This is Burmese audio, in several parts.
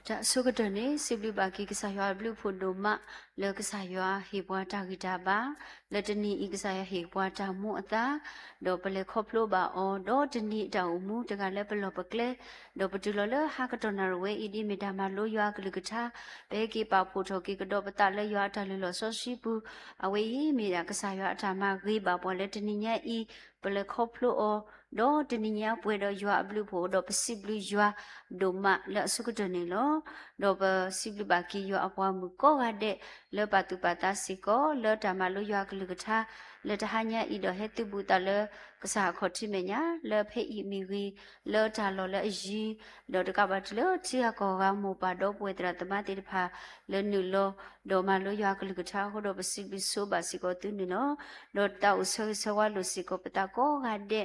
Da sugadone sibli baki kisaywa blue phodoma le kisaywa hebwa tagita ba le tani ikisaya hebwa ta mu ata do pele khoplo ba o do tani ta umu daga le pelo pakle do patulo le hakatona we idi medama lo ywa glukata be ki pa photo ki kdo pata le ywa ta le lo so shi bu awe yi me da kisaywa ata ma ri ba bo le tani nya I pele khoplo o do tani nya pwe do ywa blue pho do pasibli ywa do ma le sugadone lo do ba sibli ba ki yo apwa mu ko ga de le patu pata siko le dama lo yo glukata le tahanya I do hetu bu ta le kasa khoti me nya le phe I mi wi le ta lo le yi do de ka ba le ti ya ko ga mo pa do pwe tra tama ti pha le nu lo do ma lo yo glukata ho do ba sibli so ba siko tu ni no do ta u so so wa lo siko pata ko ga de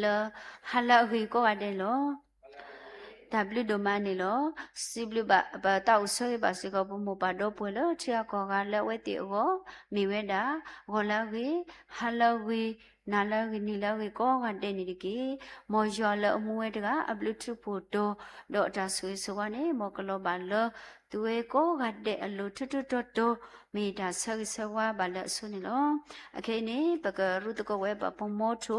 le hala wi ko ga de lo W domain lo sibli ba tau so ba se ko mo ba do pwe lo chia ko ga le we ti go mi we da go la wi ha la wi na la wi ni la wi ko ga de ni ki mo yo lo mu we da a bluetooth photo do ta so wa ne mo ko lo ba lo tu we ko ga de a lo tu to mi da so wa ba lo so ni lo a ke ni ba ka ru to ko we ba po mo to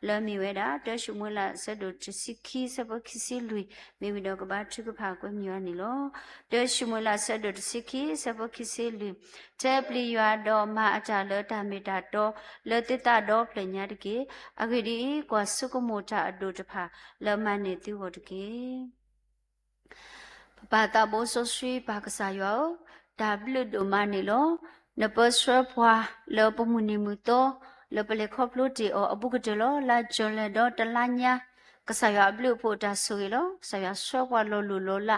le mi we da de shu mo la se do chi si ki se ba ki si lui mi do ka ba chu ka pha ko mi wa ni lo de shu mo la se do si ki se ba ki si lui te pli ywa do ma a cha lo ta mi da do le ti ta do ple nya de ki a ke di kwa su ko mo ta a do ta pha le ma ni ti ho de ki ba ta bo so sui ba ka sa yo W do ma ni lo ne po swa phwa le po mu ni mu to le pele khop lo ti o abu ka de lo la jon le do ta la nya ka sa yo blu pho ta so lo sa yo swa phwa lo lu lo la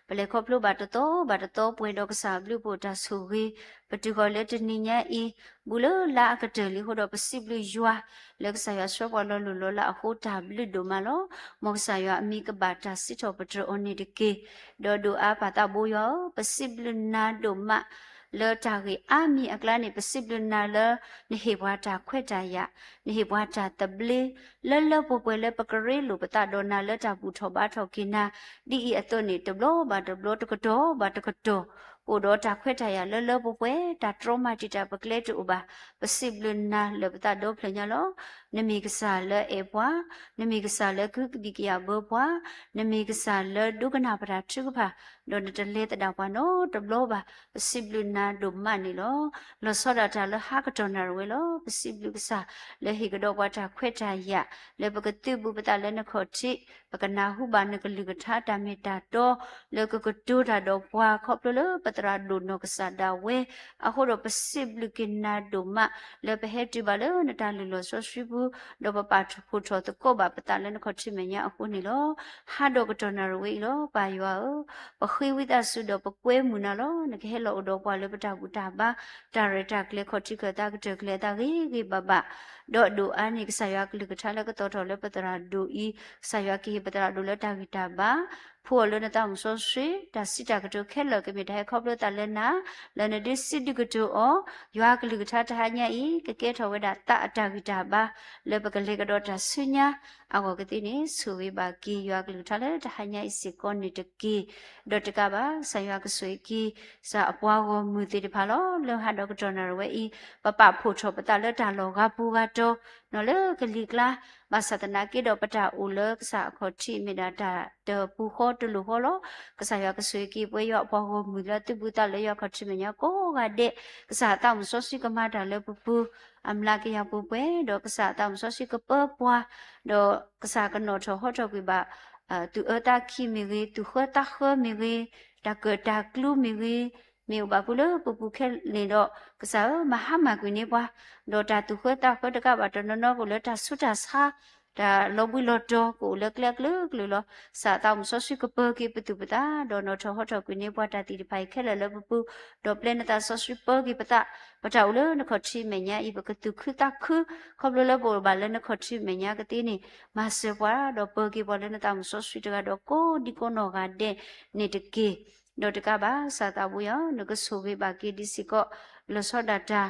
pele khop lo ba to pwe do ka sa blu pho ta so wi patu ko le ti ni nya I bu lo la ka de li ho do pa si blu ywa le ka sa yo swa phwa lo lu lo la ho ta blu do ma lo mo sa yo ami ka ba ta si tho pa tro on ni de ke do do a pa ta bo yo pa si blu na do ma le ta ri ami akla ni pasiblu na le ni he bwa ta khwet ta ya ni he bwa ta tabli le po pwe le pakare lu pata do na le ta bu tho ba tho kina di I ato ni tablo ba tablo to ko ba to ko po do ta khwet ta ya le po pwe ta trauma ti ta pakle tu ba pasiblu na le pata do phla nya lo ni mi ka sa le e bwa ni mi ka sa le ku di ki ya bo bwa ni mi ka sa le du kana pa ta chu ba do de le ta da bwa no tablo ba pasiblu na do ma ni lo so da ta lo ha ka to na we lo pasiblu ka sa le hi ka do kwa ta khwet ta ya le ba ka tu bu pa ta le na kho chi ba ka na hu ba na ka lu ka tha ta me ta to le ka tu da do bwa kho plo lo pa tra do no ka sa da we a ho do pasiblu ki na do ma le pa he tu ba lo na ta lu lo so shi bu do ba pa phu tho to ko ba pa ta le na kho chi me nya a ho ni lo ha do ka to na we lo pa yo o pa khwi wi ta su do pa kwe mu na lo na ke lo do kwa le pa ta ku ta ba ta re ta kle kho chi ka ta ka te kle ta gi ba ba do do a ni ka sa ya kle ka tha le ka to tho le pa tra do I sa ya ki pa tra do le ta ki ta ba phu lo na ta mu so shi ta si ta ka to khe lo ke mi ta kho lo ta le na le na de si du ka to o ywa ka le ka tha ta nya I ke ke tho we da ta ta ki ta ba le pa ka le ka do ta su nya a ko ke ti ni su we ba ki ywa ka le tha le ta nya I si ko ni te ki do te ka ba sa ywa ka su ki sa a pwa go mu ti de pha lo lo ha do ka to na we I pa pa phu tho pa ta le ta lo ga pu ga to no le ka li kla ba sa ta na ki do pa ta u le ka sa kho chi mi da ta de pu kho to lu ho lo ka sa ya ka su ki pwe yo pwa go mu le ti bu ta le yo kho chi mi nya ko ga de ka sa ta mu so si ka ma da le pu pu am la ki ya pu pwe do ka sa ta mu so si ka pa pwa do ka sa ka no tho ho tho ki ba tu ta ki mi wi tu kho ta kho mi wi ta ka ta klu mi wi mi ba pu le pu khe le do ka sa ma ha ma ku ni bwa do ta tu kho ta kho ta ka ba to no no ku le ta su ta sa ta lo bu lo to ku le klek lu ku lo sa ta mu so si ka pa ki pu tu pa ta do no tho ho tho ku ni bwa ta ti di phai khe le le pu do plan ta so si pa ki pa ta pa ta u le na kho chi me nya I ba ka tu khu ta khu kho lo le bo ba le na kho chi me nya ka ti ni ma se bwa do pa ki bo le na ta mu so si ta do ko di ko no ga de ni de ki do te ka ba sa ta bu yo no ka so ge ba ki di si ko lo so da ta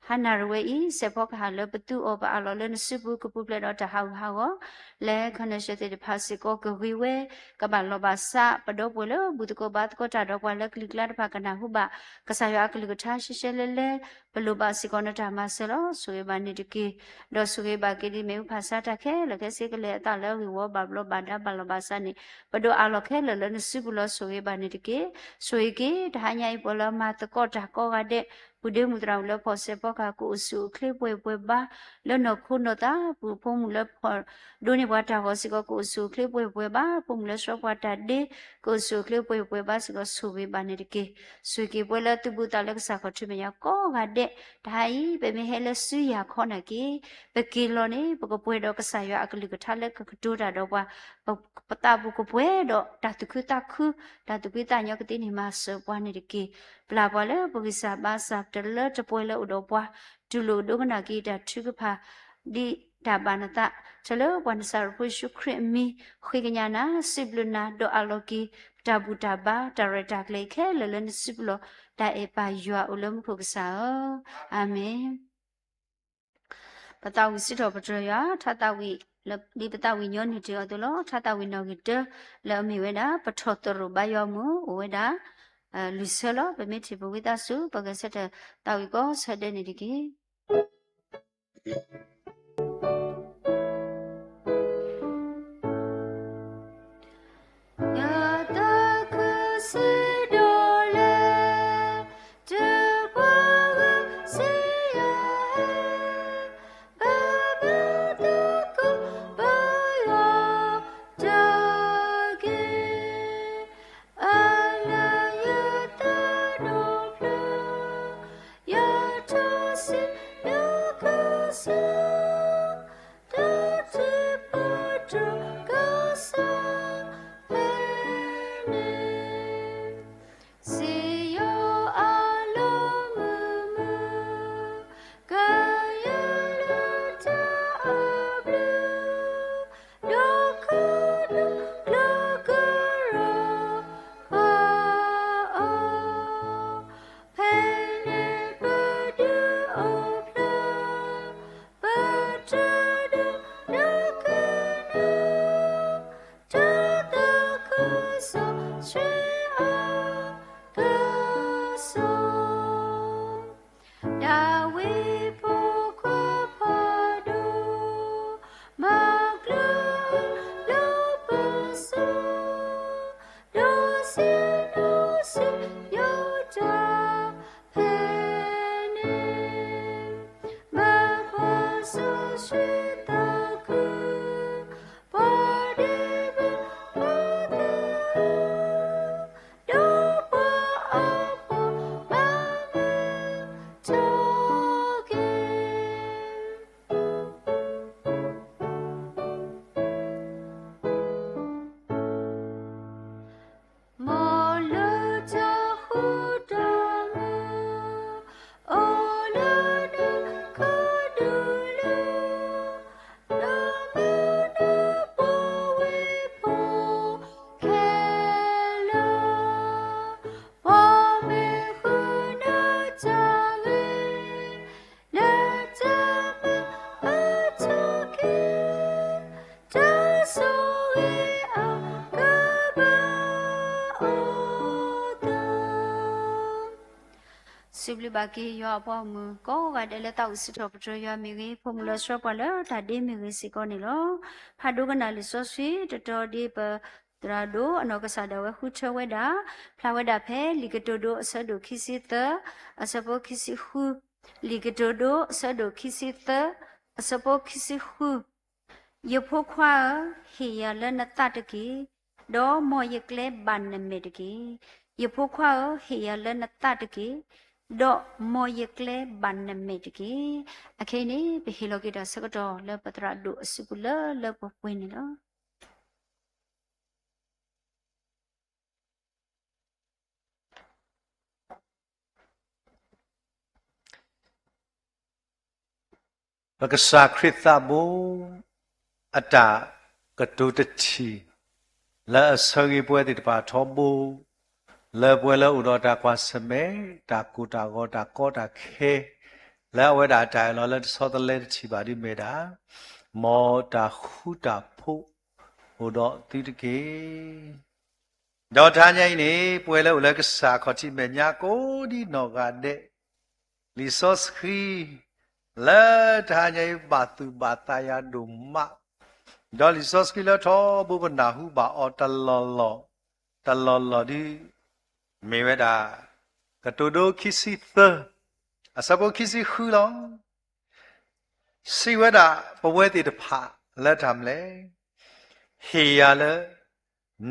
Hanarway, Sepok Halo, Betu over Alolin, Subu, Kupuplet or Tahawa, Le Connection the Pasico, Goviwe, Kabalobasa, Padopolo, Butuko Batko, Tadopala, Clicklad Pakanahuba, Kasaya Kalutashi Shellele, Paluba Siconata Marcelo, Suebani Diki, Dosuke Bakidi Meu Pasata Ke, Lacasicle Tala, we were Bablo Bada Balobasani, Pado Aloke, Learn Sibulo, Suebani Diki, Suiki, Tanya Ipola Matakota, Kogade. Bude mudrau le pose poka ku usu kle pwe ba le no khuno ta pu phom le pho do ni bwa ta ho siko ku usu kle pwe ba phom le so bwa ta de ku usu kle pwe ba siko su be ba ne de ke su ke pwe le tu bu ta le sa kho thime ya ko ga de dai be me he le su ya kho na ke be ke lo ne bu ko pwe do ka sa ya akli ka tha le ka do da do bwa pata bu ko pwe do ta tu khu ta nya ka ti ni ma so bwa ne de ke bla bwa le bu ki sa ba saတလတပွဲလဥတော်ပွားဒူလိုဒုကနာဂီတာထုကဖာဒီတာဘာနတာချလောဝန်ဆာရပုရှုခရမီခွေကညာနာစိဘလနာဒိုအလောကီတာဘူတာဘာတာရတာကလေခဲလလနစိဘလတာအေပါယွာဥလမခုကဆာအာမင်ပတဝီစစ်တော်ပတရထတဝီဒီပတဝီညောနေတေတော်လောထတဝီနောဂီတလအမီဝဲတာပထောတရဘယောမူဝဲတာလူဆလဘမေတိဘဝိတဆုပကစတဲ့တာဝီကောဆက်တဲ့နေတကီSibli bagi yo apa mu ko ga de le tau si thop tro yo mi gi phom lo so pa lo ta de mi gi si ko ni lo pha do kana li so swi to to di pa tra do ano ka sa da we hu che we da phla we da phe li ka to do asa do khi si ta asa po khi si hu li ka to do asa do khi si ta asa po khi si hu yo pho khwa he ya le na ta de ki do mo ye kle ban na me de ki yo pho khwa he ya le na ta de ki do mo ye kle ban na me de ki akhe ni be he lo ki da sa ka do le patra do asu ku le po pwe ni lo Bagasa krita bo ata kadutati la asagi pwe di pa thobo la pwe la udo ta kwa same ta ku ta go ta ko ta khe แล้วเวลาใจเราแล้วสอดเล่ชิบาดิเมดามอตาหูตาพุโอดอติตะเกดอทานใหญ่นี่ป่วยแล้วแล้วก็สาขอจิเมญาโกดีนอกาเดลิซอสคีแล้วทานใหญ่บาตุบาตายาดุมะดอลิซอสคีแล้วทอบุบนาหูบาอตลอลอดิเมเวดากะตูโดคิซิเตအစပုခိစီခူလောစီဝဒပဝဲတိတဖလက်ထမလဲဟေရလ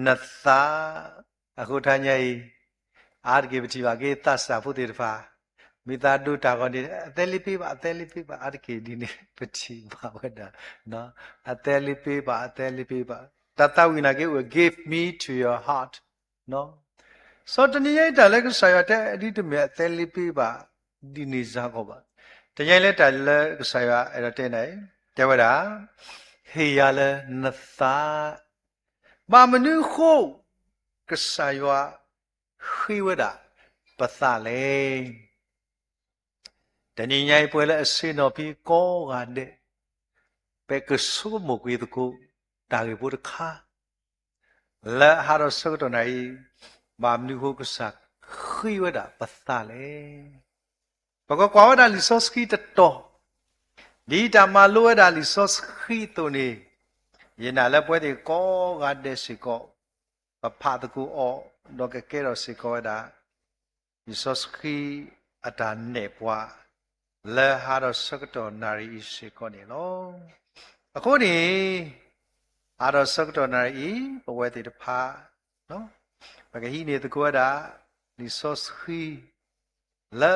နသာအခုထမ်းကြီးအာရကေပတိပါကေသစ္စာဖုတိတဖမိသားတို့တာကောနေအသေးလေးပေးပါအာရကေဒီနေ့ပတိပါဝဒနော်အသေးလေးပေးပါတတဝိနာကေ give me to your heart နော်စောတနိယတလည်းကဆာရတဲ့အဒီတမြအသေးလေးပေးပါဒီနေစားကောပါတကြိုင်လဲတာလဲဆာရအဲ့တော့တဲ့နိုင်တဲဝတာဟေရလဲနသာမမနုခုကဆာရခိဝတာပသလေတဏိညာပွဲလဲအစင်တော်ပြီးကောကတဲ့ပဲကဆုမကွေတကူတာကေဘုဒ္ဓခါလဲဟာရဆုတော်နိုင်မမနုခုကဆာခိဝတာပသလေဘကောကွာဝဒလီဆော့စကီတတော်ဒီတမလိုဝဒလီဆော့စခီတုန်နေယနာလည်းပွဲတွေကောကတဲ့စီကောပဖာတကူအောတော့ကဲတော့စီကောဒါလီဆော့စခီအတာနေပွားလဲဟာတော့စကတော်နာရီစီကောနေလို့အခုနေဟာတော့စကတော်နာရီပဝဲတွေတဖာနော်ဘကဟိနေတကူဒါလီဆော့စခီလဲ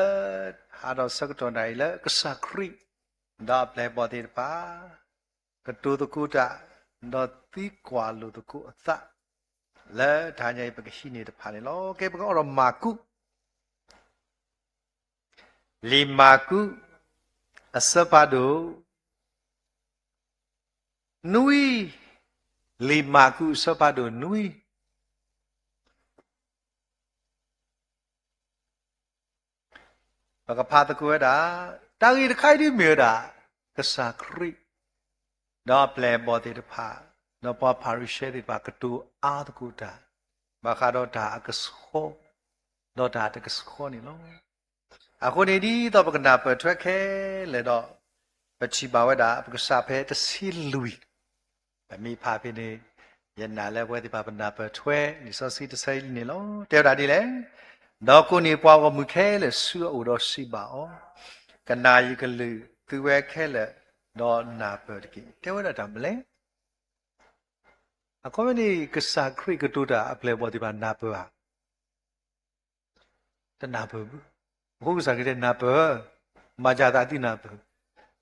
ဟာတော့စကတော်နိုင်လဲကစခရီဒါပလေပေါ်တဲ့ပါကတူတကူတာတော့တိကွာလို့တကူအသလဲဒါညိပကရှိနေတဲ့ဖာလေလောကဲပကောမာကုလီမာကုအစပါဒိုနွီလီမာကုစပါဒိုနွီဘကဖာတကွဲတာတာဂီတခိုင်ဒီမြေတာကစားခရီတော့ပလေဘောတိတဖာတော့ပပါရီရှဲဒီပါကတူအာတကူတာမခါတော့ဒါအကဆောတော့ဒါတကဆောနေလို့အခုနေဒီတော့ပကနာပထွက်ခဲလေတော့ပချီပါဝဲတာပကစားဖဲတစီလူီဗမီဖာဖိနေယနာလဲဘွဲဒီပါပနာပထွဲဒီစောစီတဆိုင်နေလို့တဲတာဒီလေတော့ကိုနေပွားကမခဲလေဆူအိုတော့စီပါဩကနာယီကလူသူဝဲခဲလေတော့နာပတကိတဲဝဲတာမလဲအခုမနီကစားခရိကတူတာအပလေဘောဒီပါနာပဟာတနာပဘူးဘုရားကတဲ့နာပမာကြတာတိနာပ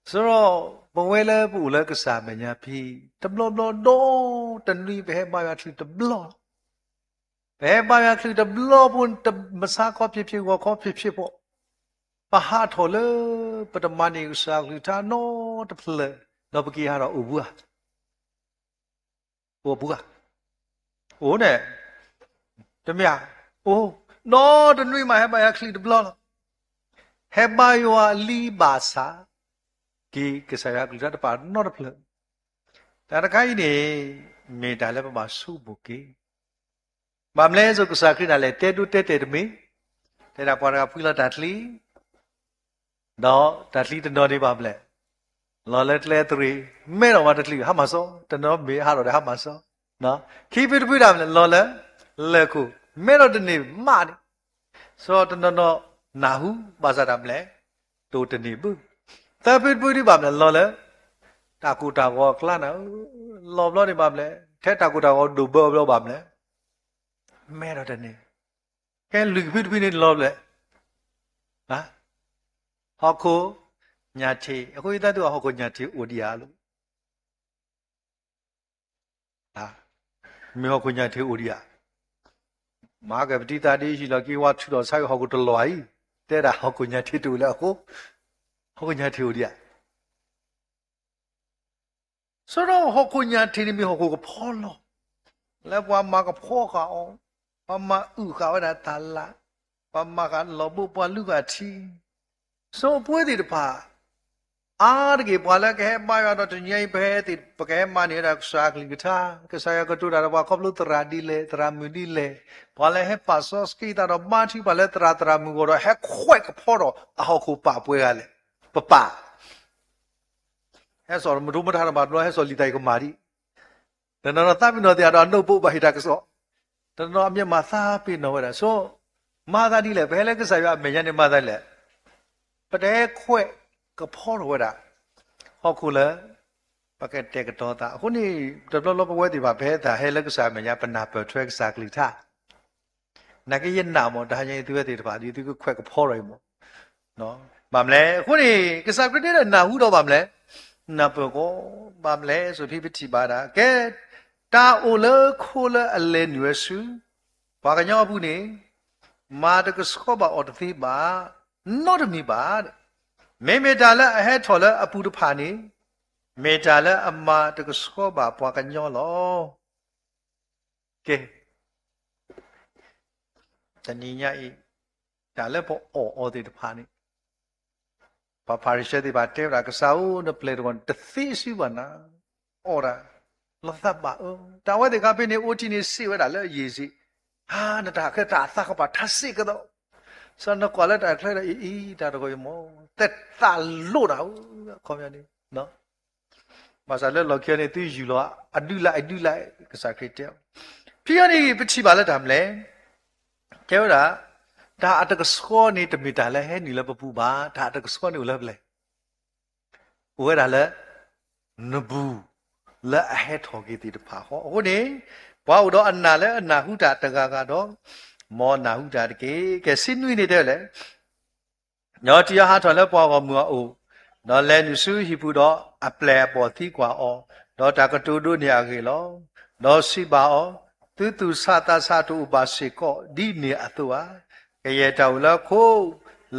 ဆိုတော့ဘဝဲလဲပူလဲကစားမညာဖီတဘလဘလတော့တနည်းပဲမာရထီတဘလဘယ်ပါရခလတဘလဘွန်တမစားကောဖြစ်ကိုကောဖြစ်ပေါ့ပဟာထော်လေပတမနီဥစားလူတာနောတဖလေတော့ပကီဟာတော့ဥဘူးဟာဟိုဘူးဟာဟိုနဲ့တမရအိုးနောတနွေမှာဟဲပါရခလတဘလဟဲပါယောလီဘာစာကီကစားရကလတပါနောတဖလေတာတခိုင်းနေမေတာလည်းပမာစုဘုကေမမလဲဆိုကစားခရနာလေတဲတူတဲတဲတမီတဲတာပွားကဖူလာတတ်လီတော့တတ်လီတနော်နေပါမလဲလော်လက်လဲတရီမဲတော့မတတ်လီဟာမစောတနော်မေဟာတော့ဟာမစောနော်ခီပီတပီတာမလဲလော်လက်လက်ခုမဲတော့တနေမနေစောတနော်နာဟုပါစားတာမလဲတိုတနေဘူးတပီပီဒီပါမလဲလော်လက်တာကူတာကောကလနာလော်ဘလောနေပါမလဲထဲတာကူတာကောဒူဘောဘလောပါမလဲမဲတော့တနေကဲလူဖိဖိနေလောလဲဟာဟောကိုညာတီအခုရတဲ့သူဟောကိုညာတီအိုဒီယာလို့ဟာမေဟောကိုညာတီအိုဒီယာမာကပတိတာဒီရှိလောကေဝါထူတော်ဆိုင်ဟောကိုတလွားကြီးတဲ့တာဟောကိုညာတီတူလဲအခုဟောကိုညာတီအိုဒီယာဆိုတော့ဟောကိုညာတီနေမေဟောကိုဖောလို့လဲပွားမာကဖောကအောင်ပမဥကဝဒတာလာပမကလောဘပွားလူကတီ so pui di pa ar ge pala ke ma ya do nyai be ti pake ma ni ra sa kli gita ke sa ya ko tu da ba khop lu tra di le tra mu di le pala he pa so ski da do ma thi pala tra mu go do he khwet ko pho do a ho ko pa pui ga le pa he so mu du ma tha ba do he so li dai ko ma di da no ta pi no ti da no pu ba hi da ko so da no a myet ma sa pi no da so ma da di le be le ke sa ya me yan ni ma da le pa de khwetก็พ่อรู้ว่าพ่อคุณเลยปากแกเด็กตัวตาคนนี้จะรอรอไปว่าที่ว่าเพศแต่ให้เลิกสายมันยังเป็นนาเปิดช่วยสักลิท่านักเรียนหนาวมั้งแต่ยังตัวที่ว่าที่ก็แควกับพ่อเลยมั้งเนาะบางเลยคนนี้ก็สักลิท่าหนาวหูดอกบางเลยนาเปิดก็บางเลยสุดที่พิธีบาดาแกตาโอเลโคเลอเลนยูเอสูปากยังพูนี่มาตะก็สกอบออดที่บานอดมีบาမေမေတာလအဟဲထော်လအပူတဖာနေမေတာလအမတကစောပါပွားကညောလောကဲတဏိညာဤဒါလည်းပေါ်အော်တဲ့တဖာနေပါပါရရှေတိပါတေရာကစားဦးနပလေတော်တသိရှိပါနာအော်ရာလောသပါတာဝဲတဲ့ကပိနေအိုတီနေစီဝဲတာလည်းရေးစီဟာနတာခက်တာသကပါထစစ်ကတော့စနကွာလက်တာခလိုက်အီးတာတော့ရမောတက်တာလို့တာခေါ်မြန်နေနော်ဘာသာလဲလော်ကျနေသူယူလောအဒုလိုက်ကစားခရတဲ့พี่อันนี้ไปที่บ้านแล้วทำเลยเจ้าละถ้าอัตกสกอนี่ตมีแต่ละให้นี่ละปะปูบ้าถ้าอัตกสกอนี่อุละเลยอุละละนบูละให้ทอกีติดผาเขาโอ้นี่ว่าอุดอันน่ะละอันน่ะหูตาตะกากาดอมอน่ะหูตาตะเกแกสินุยนี่เด้อเลยညောတရားဟာထော်လဲပွားကောမူအိုနော်လဲနုစုဟိပုတော့အပလဲပေါ်သီကွာအောနော်တာကတူတို့နေရခေလောနော်စိပါအောသူသူစတာစတုဥပါစေကောဒီနေအတုဟာကရေတောလခိုး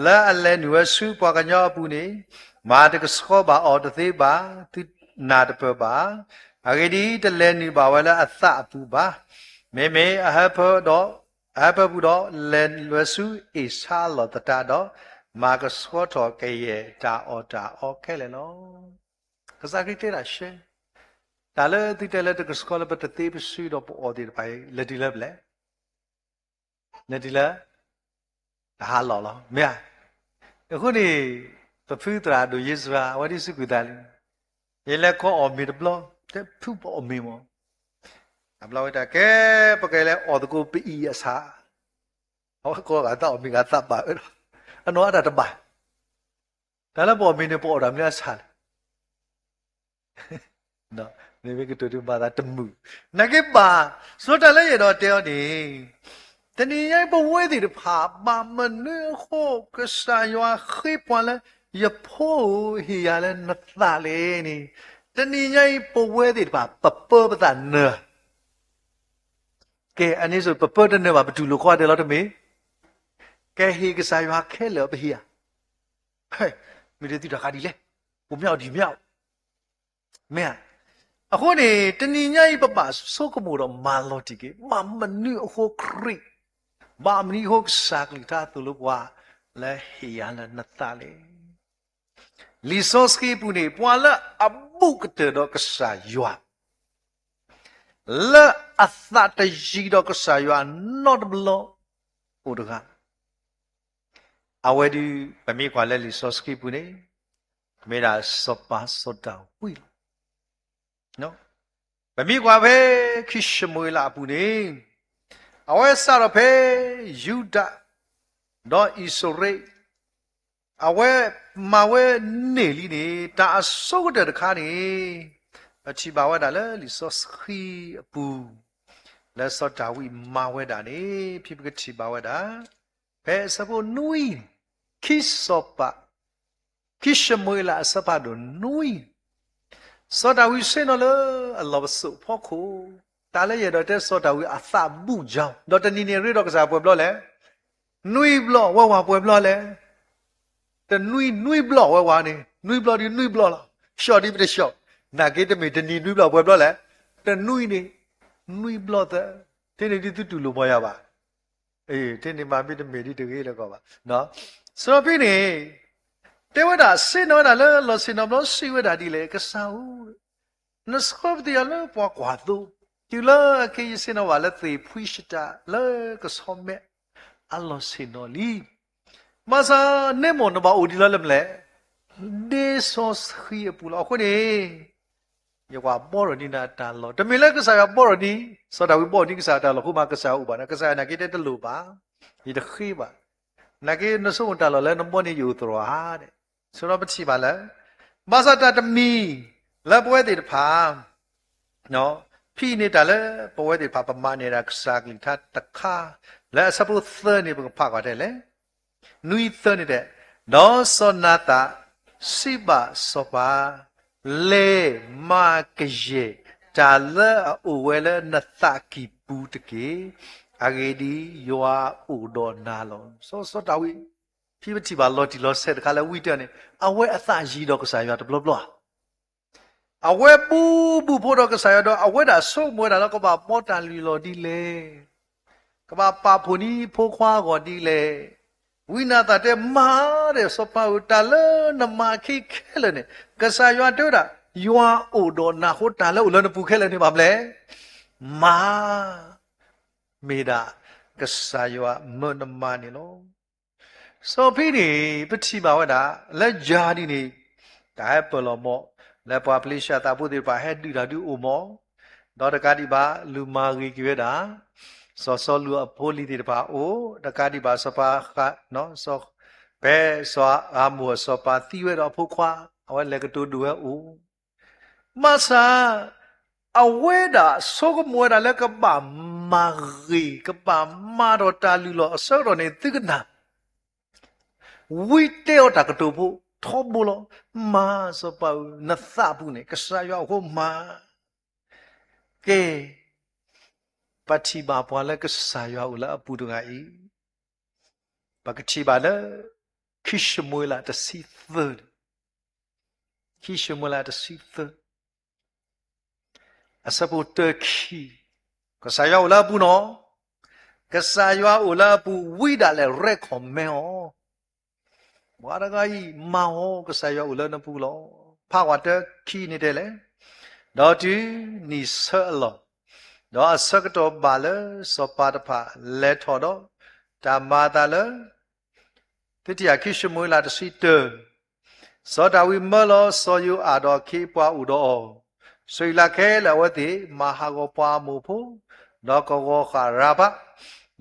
လဲအလဲနုစုပွားကညောပူနေမာတကစောပါအောတသေးပါသူနာတပပါအဂတိတလဲနေပါဝလဲအသအပူပါမေမေအဟဖောတော့အဟပပူတော့လဲနုစုဣစာလောတတာတော့မာကစောတော်ကရဲ့တာအောခဲလေနော်ကစားကြည့်တာရှင်းဒါလည်းဒီတယ်လည်းတကစကောလပတ်တေးပစုတော့ပေါ်ဒီပိုင်လက်ဒီလက်ဒါလောမြအခုနေပဖူတရာတို့ယေစွာဝဒီစုကူတာလေရေလက်ခေါ်အော်မီတဘလတဲ့ဖူပေါ်အမီမောအဘလောတာကဲပကဲလဲအော်တကူပီအစာဟောကောကတော့မီကသပ်ပါအနောအတာတပါဒါလည်းပေါ်မင်းနေပေါ်တာများစားနော်နေမကတူတူပါတာတမှုနကေပါဆိုတလည်းရတော့တဲနေတနည်းရိုက်ပဝဲတဲ့ဖာပါမနေခိုကစားရွာခိပွားလဲရဖို့ဟီရလဲနသလေနေတနည်းရိုက်ပဝဲတဲ့ဖာပပပဒနကဲအနည်းဆိုပပဒနပါဘတူလို့ခေါ်တယ်လို့တမေကဲဟီကစားရွာခဲလို့ဘဟီယာဟဲ့မိတဲ့တိတခါဒီလဲဘုံမြောက်ဒီမြောက်မင်းအခုနေတဏိညာဤပပစောကမိုတော့မာလောတိကေမမနုအခုခရိဘာမနီဟုတ်စာကလီတာသူလို့ကွာလဲဟီယာလနတလေလီစောစကီပူနေပွာလာအဘုကတဲ့တော့ကစားရွာလဲအသတကြီးတော့ကစားရွာ not below ဟိုတကအဝဲဒီဗမေကွာလဲလီစောစကီပူနေမေရာစောပါစောတောဝီနော်ဗမေကွာပဲခိရှမွေလာပူနေအဝဲစရဖေယူဒတော့ဣဆိုရိအဝဲမဝဲနေလီနေတာအစောတဲ့တခါနေအချီပါဝဲတာလဲလီစောစခီအပူလဲစောတာဝီမဝဲတာနေဖြစ်ပကချီပါဝဲတာဘယ်စဖို့နွီခိစောပါခိရှမွေလာစပါဒနွီစောတာဝီစင်နော်လေအလောဘဆုဖို့ခုတာလည်းရတော့တဲ့စောတာဝီအသမှုကြောင့်တော့တနီနေရတော့ကစားပွဲဘလော့လဲနွီဘလော့ဝဝပွဲဘလော့လဲတနွီဘလော့ဝဝနေနွီဘလော့ဒီနွီဘလော့လားရှော့ဒီပြရှော့နာဂေတမီတနီနွီဘလော့ပွဲဘလော့လဲတနွီနေနွီဘလော့တဲ့တင်းနေတူတူလို့မရပါအေးတင်းနေမှာပြတမေဒီတကယ်လည်းကောပါနော်ဆိုတော့ပြနေ te wa da sin no da le lo sin no lo si wa da di le ka sa u no so di le po kwa tu ti le ke sin no wa le ti phui shita le ka so me Allah sin no li ma sa ne mo no ba u di le le de so khi pu lo ko ni ya kwa bo ro ni na ta lo de me le ka sa ya bo ro ni so da wi bo ni ka sa ta lo khu ma ka sa u ba na ka sa na ke te lu ba ni de khi ba na ke no so ta lo le no bo ni yu tro ha de so ro ba chi ba le ma sa ta de mi le pwe de pha no phi ni ta le pwe de pha pa ma ni ra ka sa ki tha ta kha le sa pu thơ ni bu pha kwa de le nui thơ ni de no so na ta si ba so ba le ma ke ye ta le u we le na ta ki pu de ke a ge di yo a u do na lo so ta wi phi ba ti ba lo ti lo set ka le wi de ni a we a tha yi do ka sa ya de blo blo a we bu pho do ka sa ya do a we da so mo da lo ka ba mo ta li lo di le ka ba pa phu ni pho khwa go di leဝိနာတတဲ့မာတဲ့စပဝတလနမခိခဲလနေကဆာယွာတို့တာယွာအိုတော်နာဟိုတာလဲဥလနပူခဲလနေပါမလဲမာမေဒါကဆာယွာမနမနေလောစောဖိနေပတိပါဝတာလက်ဂျာဒီနေဒါပလောမောလက်ပွားပလိရှာတာပုတိပါဟဲ့တူတာတူအိုမောတော့တကားဒီပါလူမာဂီကြွေတာစောစောလူအဖိုးလီဒီတပါအိုတကားဒီပါစပါခနော်စောဘဲစောအာမောစောပါတိဝဲတော့ဖုခွာအဝဲလက်ကတူဒူဟဲအိုမဆာအဝဲတာစောကမွဲတာလက်ကပါမာဂီကပါမာတော့တာလူလောအစောတော့နေတိကနာဝိတေောတာကတူဖို့ထောဘူးလောမာစောပါနသဘူးနေကဆာယောဟိုမာကဲပတိဘာပွာလကဆာယောလာပူဒငါဤပကတိဘာလခိရှမွေလာတစီသခိရှမွေလာတစီသအစပုတခိကဆာယောလာပူနောကဆာယောလာပူဝိဒါလေရက်ခွန်မေဟောဘာရဂါဤမောကဆာယောလာနပူလောဖာဝတခိနေတယ်လေတော့ဒီနိဆောလောတော့စကတော့ဘာလဲစောပါတဖာလဲထော်တော့ဓမ္မတာလဲတတိယခိရှမွေလာတစီတစောတာဝိမလောစောယုအာတော်ခိပွားဥတော်ဆွေလာခဲလဝတိမဟာကောပွားမှုဖို့တော့ကောခရာဘ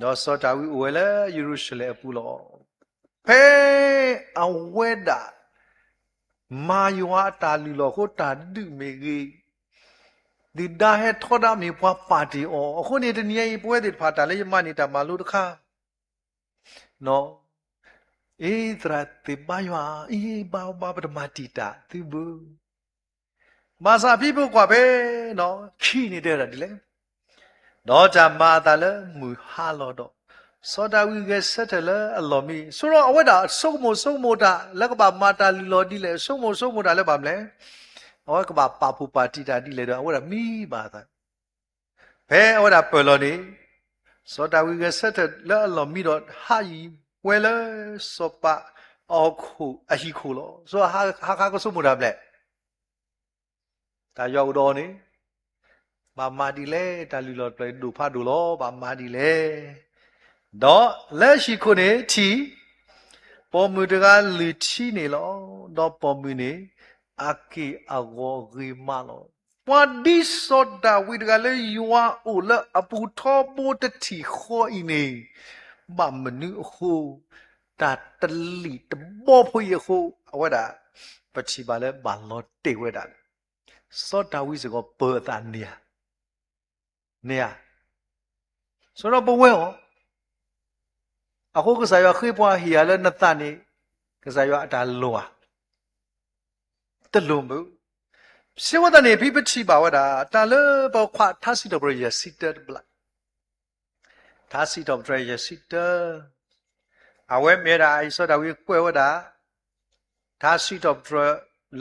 တော့စောတာဝိဝဲလဲယေရုရှလင်ပူလောဖဲအဝဲတာမာယောတာလူလောကိုတာဒုမေကြီးဒီဒါဟဲထောဒါမီပွားပါတီအောအခုနေတနည်းပွဲတွေဖာတာလေမနေတာမလို့တခါနော်အေးသရတိဘယွာအေးဘာဘာပဒမတီတာသူဘူးမာစာပြဖို့กว่าပဲနော်ခိနေတဲ့တာဒီလေတော့ဂျာမာတာလေမူဟာလောတော့စောတာဝီကဆက်တယ်လေအလော်မီဆိုတော့အဝတ်တာစုံမိုတာလက်ကပါမာတာလီလော်ဒီလေစုံမိုတာလည်းပါမလဲအဝကဘာပါပူပါတီတာဒီလေတော့အဝရမီပါသားဘဲအဝရပလော်နေစောတာဝီကဆက်တယ်လေအလော်မီတော့ဟာယီဝဲလေစောပါအခုအဟီခုလောဆိုဟာကစုံမိုတာမလဲဒါရောက်တော့နေဘာမာဒီလေတာလီလော်ပြဒူဖာဒူလောဘာမာဒီလေတော့လက်ရှိခုနေချီပေါ်မူတကလူချီနေလောတော့ပေါ်မူနေအကေအဂောဂီမလောပွာဒီစောဒါဝိတကလေယွာအိုလအပူထောပိုတတိခေါ်အင်းနေဘာမနုဟုတာတလီတဘောဖွေဟုအဝဒါပချီပါလေဘာလောတေဝဒါစောဒါဝိစကောပေတာနေဆိုတော့ဘဝေဟောအခုကစားရခေပွားဟီရလဲနတနေကစားရအတာလောတလုံးဘူးစေဝဒနေဖိပချိပါဝတာတာလဘောခွာသာစီတော့ရစီတဘလာသာစီတော့ရစီတအဝဲမြေတာအိစောတာဝီကွဲဝတာသာစီတော့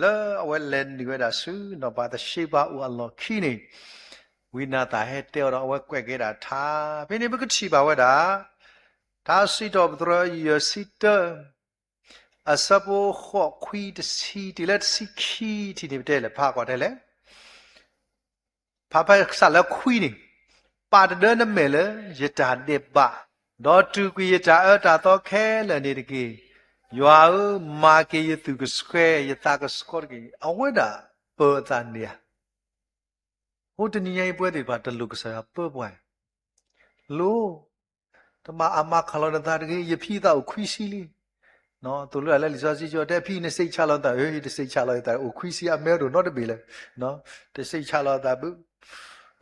လဲအဝဲလဲနေဝတာဆူတော့ပါတရှိပါဦးအလောခိနေဝိနာတာဟဲ့တဲတော့အဝဲကွဲခဲ့တာသာဖိနေပကချိပါဝတာသာစီတော့ရစီတ အစဘောခော့ခွီတစီဒီလက်စီခီတီနေတဲ့လေဖာကောတယ်လေဖာဖာဆာလခွီနေပါဒနမဲလေယတာနေပါဒေါ်တူကွေယတာအတာတော့ခဲလေနေတကေယွာမာကေယသူကစခွဲယတာကစကောကေအဝဒပေတာနေဟိုတနီယပွဲတွေပါတလူကစားပေပွဲလို့တမအမခလောတာတကေယဖိတာကိုခွီစီလီနော်သူတို့လည်းလီစာစီကျော်တဲ့ဖိနေစိတ်ချလောက်တာဟေးတစိတ်ချလောက်တာကိုခွီစီအမဲတို့တော့တပြီလေနော်တစိတ်ချလောက်တာဘူး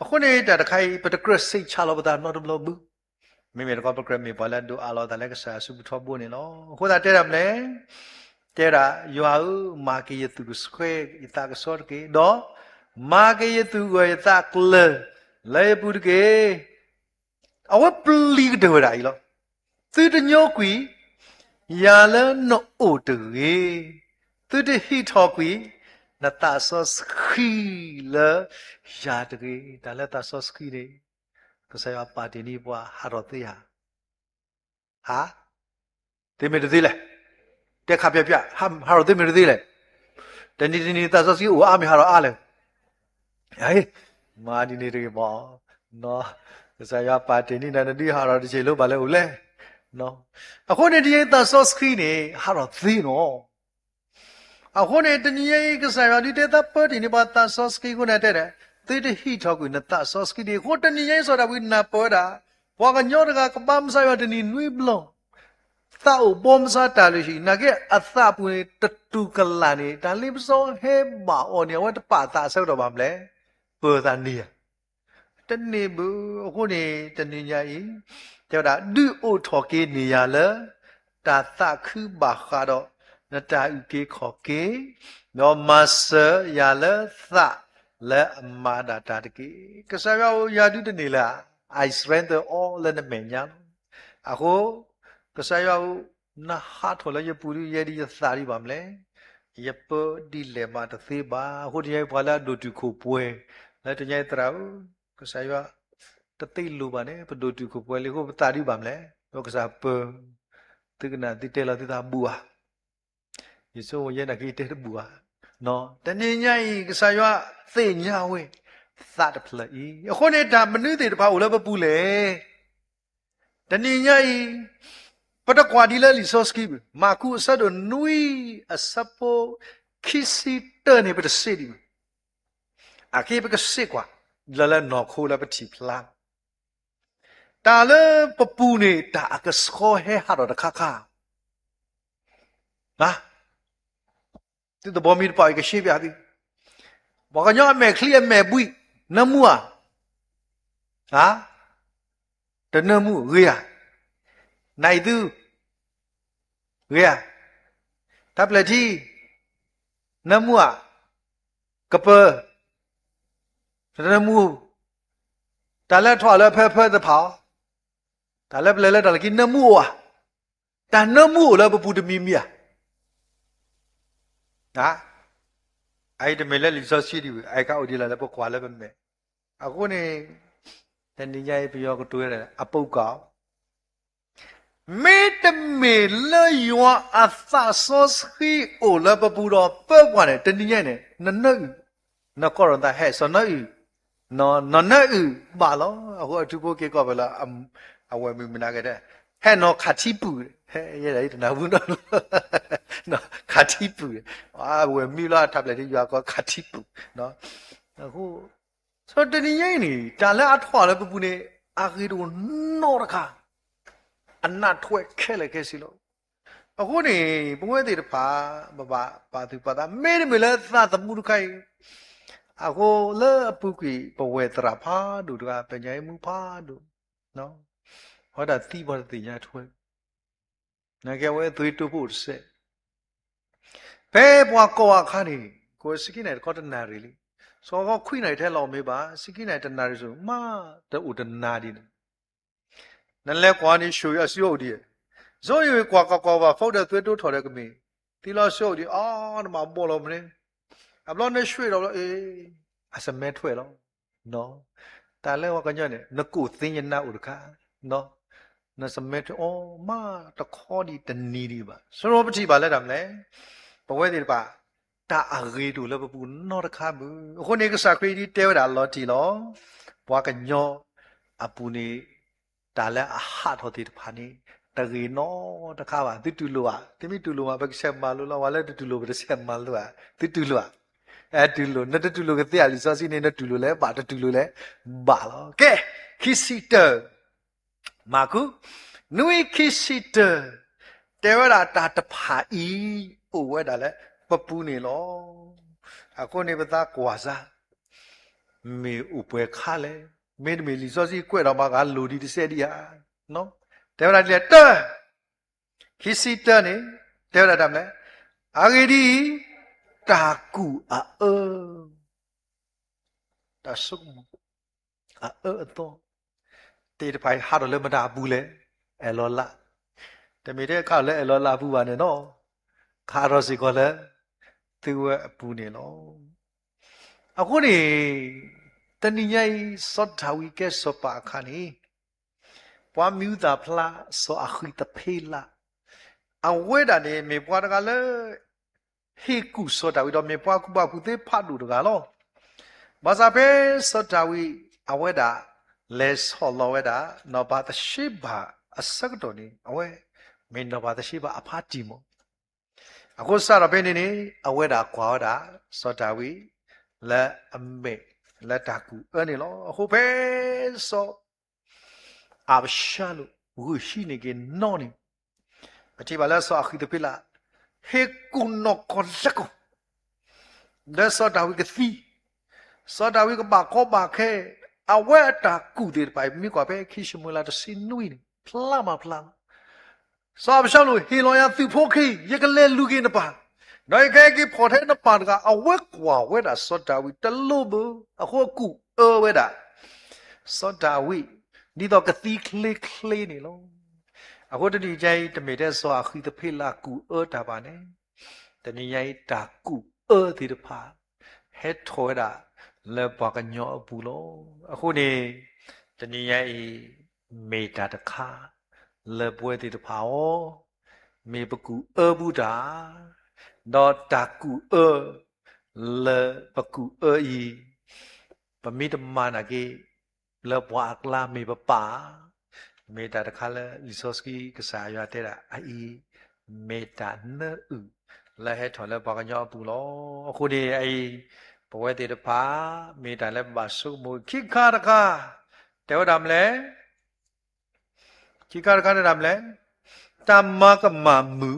အခုနေတာတခိုင်ပတကရစိတ်ချလောက်တာတော့မလို့ဘူးမိမိတော့ပကရမီပါလာဒူအလောတာလည်းကစားစုထောဘူးနေနော်ခုသာတဲ့ရမလဲတဲ့ရယွာမာကေယသူစခွဲယတာကစောကေတော့မာကေယသူကိုယတာကလလေပူကေအဝပလီကတော်ရာဤလောသူတညောကွီယာလနောအိုတေသူတဟီထောကွီနတာဆောစခီလယာတေဒါလက်တာဆောစခီလေကဆရာပါတီနီပွားဟာရောတေဟာတေမေတေလေတက်ခပြပြဟာရောတေမေတေလေတနီတာဆောစခီအိုအာမီဟာရောအားလေဟေးမာဒီနေတွေပေါ့နော်ကဆရာပါတီနီနန္ဒီဟာရောဒီချိန်လို့ပါလေဦးလေနော်အခုနေတဲ့တာဆော့စခရီနေဟာတော့သီးနော်အခုနေတဲ့နည်းကစားရတဲ့တာပတ်ဒီနေပါတာဆော့စခရီကိုနဲ့တဲ့တေးတဲ့ဟီထောက်ကိုနဲ့တာဆော့စခရီကိုတနည်းဆိုတာဝိနာပေါ်တာဘောကညောတကကပမ်ဆိုင်ရတဲ့နွေဘလုံးသာအဘုံစားတာလို့ရှိနာကအသပွေတတူကလာနေတာလိပစောဟဲဘာအော်နေဝတ်ပါတာဆောက်တော့ပါမလဲပေါ်တာနေတနေ့ဘူးအခုနေတနေ့ညာကြီး叫他女奥托给你呀了，他打去把哈到，那他有给考给，那马是呀了啥了马达他的给，可是要呀对的你啦，I surrender all 了那没样，啊后可是要那哈头了也不如也的也啥的吧么嘞，也不的来嘛的谁吧，或者也把那都就可不会，那就也知道，可是要。တသိလူပါနဲ့ဘဒိုတူကိုပွဲလေးကိုတာရီပါမလဲတော့ကစားပတိကနာတိတဲလာတိတာဘူဟာယေဆိုရဲ့နကိတဲဘူဟာနော်တနေ့ညကြီးကစားရွာသိညာဝဲသတ်တဖလက်ဤအခုနေတာမနုသေးတပါဦးလည်းမပူလေတနေ့ညကြီးပတကွာဒီလေလီဆိုစကီမာကူဆတ်ဒနွီအစပိုခီစီတနေပတစီဒီအကေပကစစ်ကွာလလနော်ခိုးလည်းပတိဖလားတာလပပူနေတာကစခေါ်ဟဲဟာတော့တခါခါဟာဒီတော့မီပိုင်ကရှိပြသည်ဘောကညောမဲခလီမဲပွိနမှုဟာတနမှုရေရနိုင်သူရေရတပ်လက်တီနမှုကပတနမှုတာလက်ထွာလက်ဖဲဖဲသဖောဒါလည်းလဲဒါလည်းကိနမှုဝါဒါနမှုလည်းပပူတမီမီယာဟာအဲ့ဒီမဲလဲလီဆောစီဒီအိုက်ကအိုဒီလာလည်းပကွာလည်းပဲမဲအခုနေတန်ဒီကြရဲ့ပြောကတွေးတယ်အပုတ်ကောမေတမေလေယောအသဆောစခီအိုလည်းပပူတော့ပဲကွာတယ်တန်ဒီကြနဲ့နနနကောရတာဟဲ့ဆောနနော်နဘာလို့အခုအတူပိုကေကောဘလာအဝဲမီမနာကြတဲ့ဟဲ့နော်ခါတိပူဟဲ့ရဲ့ဒါနာဘူးနော်ခါတိပူအာဝဲမီလာတပ်လက်ရွာကောခါတိပူနော်အခုဆိုတနည်းရင်နေတာလည်းအထွာလည်းပပူနေအာဂီတို့နော်ရခါအနတ်ထွဲခဲလေခဲစီလို့အခုနေပွဲသေးတဖာပါသူပါတာမဲမလဲသာတမှုခိုင်အခုလေပုကွေပဝဲတရာဖာတို့ကပညာမှုဖာတို့နော်ဟောတာတိဘောတိညာထွဲနာကဝဲသွေးတူဖို့ဆက်ဘဲဘွားကောခါနေကိုစကိနိုင်ကောတနာရီလီစောကခွိနိုင်တဲ့လောက်မေးပါစကိနိုင်တနာရီဆိုမတူတနာဒီနလဲကွာနေရှူရစီုပ်ဒီဇိုရွေကွာကောပါဖောက်တဲ့သွေးတူထော်တဲ့ကမီတီလာရှုပ်ဒီအာနမပေါ်လို့မင်းအဘလောနဲ့ရွှေတော့အေးအစမဲထွဲတော့နော်တာလဲဝကညနေနကုသင်းရနာဥဒခနော် နစမဲအော်မာတခေါ်ဒီတနီဒီပါစရောပတိပါလက်တယ်မလဲဘဝဒီပါတာအဂေတူလပပူနော်တခါဘူးအခုနေကစားခရီဒီတဲဝတာလော်တီလောဘွားကညောအပူနေတာလဲအဟာတော်ဒီတဖာနေတရီနော်တခါပါတူတူလိုอ่ะတိမိတူလိုမှာဘက်ဆက်မလို့လောဝါလဲတူတူလိုဘက်ဆက်မလို့อ่ะတူလိုอ่ะတူလိုနတူလိုကတဲ့လီစောစီနေနတူလိုလဲပါတူလိုလဲပါလောကဲခီစီတာမာကူနွေခီစီတာတဲဝတာတာတဖာဤအိုဝဲတာလဲပပူနေလောအခုနေပသားကွာစားမေဥပွဲခါလဲမေတမေလီစောစီကွဲ့တော့မှကလိုဒီတစ်ဆက်ဒီဟာနော်တဲဝတာဒီတာခီစီတာနေတဲဝတာတမ်းလဲအာဂီဒီတာကူတာဆုတော့တေတဖိုင်ဟာတော့လည်းမတာဘူးလေအလောလာတမေတဲ့ခါလည်းအလောလာဘူးပါနဲ့နော်ခါတော့စီကလည်းသူအပူနေလောအခုနေတဏိယိစောတာဝီကဲစောပါခါနေပွားမြူတာဖလားစောအခီတဖေးလာအဝဲတာနေမေပွားတကလည်းဟေကုစောတာဝီတော့မေပွားကုပကုသေးဖတ်လို့တကလောဘာသာပဲစောတာဝီအဝဲတာလဲဆောလောဝဲတာနောဘာတရှိဘာအစကတော်နေအဝဲမင်းနောဘာတရှိဘာအဖာတီမောအခုစားရပဲနေနေအဝဲတာကွာတာစောတာဝီလက်အမေလက်တာကူအနေလောအခုပဲစောအဘရှာလူဝရှိနေကနော်နေအတိပါလဲစောအခီတပိလာဟေကုနောကောလက်ကောလက်စောတာဝီကစီစောတာဝီကဘာကောဘာခဲအဝဲတာကူတဲ့ပိုင်မိကွာပဲခိရှမူလာတစင်နွိနေဖလာမဖလာစောဘရှာလူဟီလောယာသူဖိုခိရကလဲလူကင်းတပါနိုင်ခဲကဖော်ထဲနပါတကအဝဲကွာဝဲတာစောတာဝီတလို့ဘူးအခုကူဝဲတာစောတာဝီဒီတော့ကတိခလေးခလေးနေလို့အခုတတိကျိုင်းတမေတဲ့စောအခီတဖေးလာကူတာပါနဲ့တနည်းရိုက်တာကူဒီတဖာဟဲထောတာလဲပါကညောအပူလို့အခုနေတနည်းရိုက်မေတာတခါလဲပွဲဒီတဖာဩမေပကူဘူးတာတော့တာကူလဲပကူဤပမိတမနာကေလဲပွားကလာမေပပါမေတာတခါလဲလီဆိုစကီကစားရတဲ့အိမေတာနဲလဲဟဲထော်လဲပါကညောအပူလို့အခုနေဘဝတေတဖာမေတာလည်းပါဆုမူခိခါတခါတဲဝဒမလဲခိခါတခါဒမလဲတမကမမူ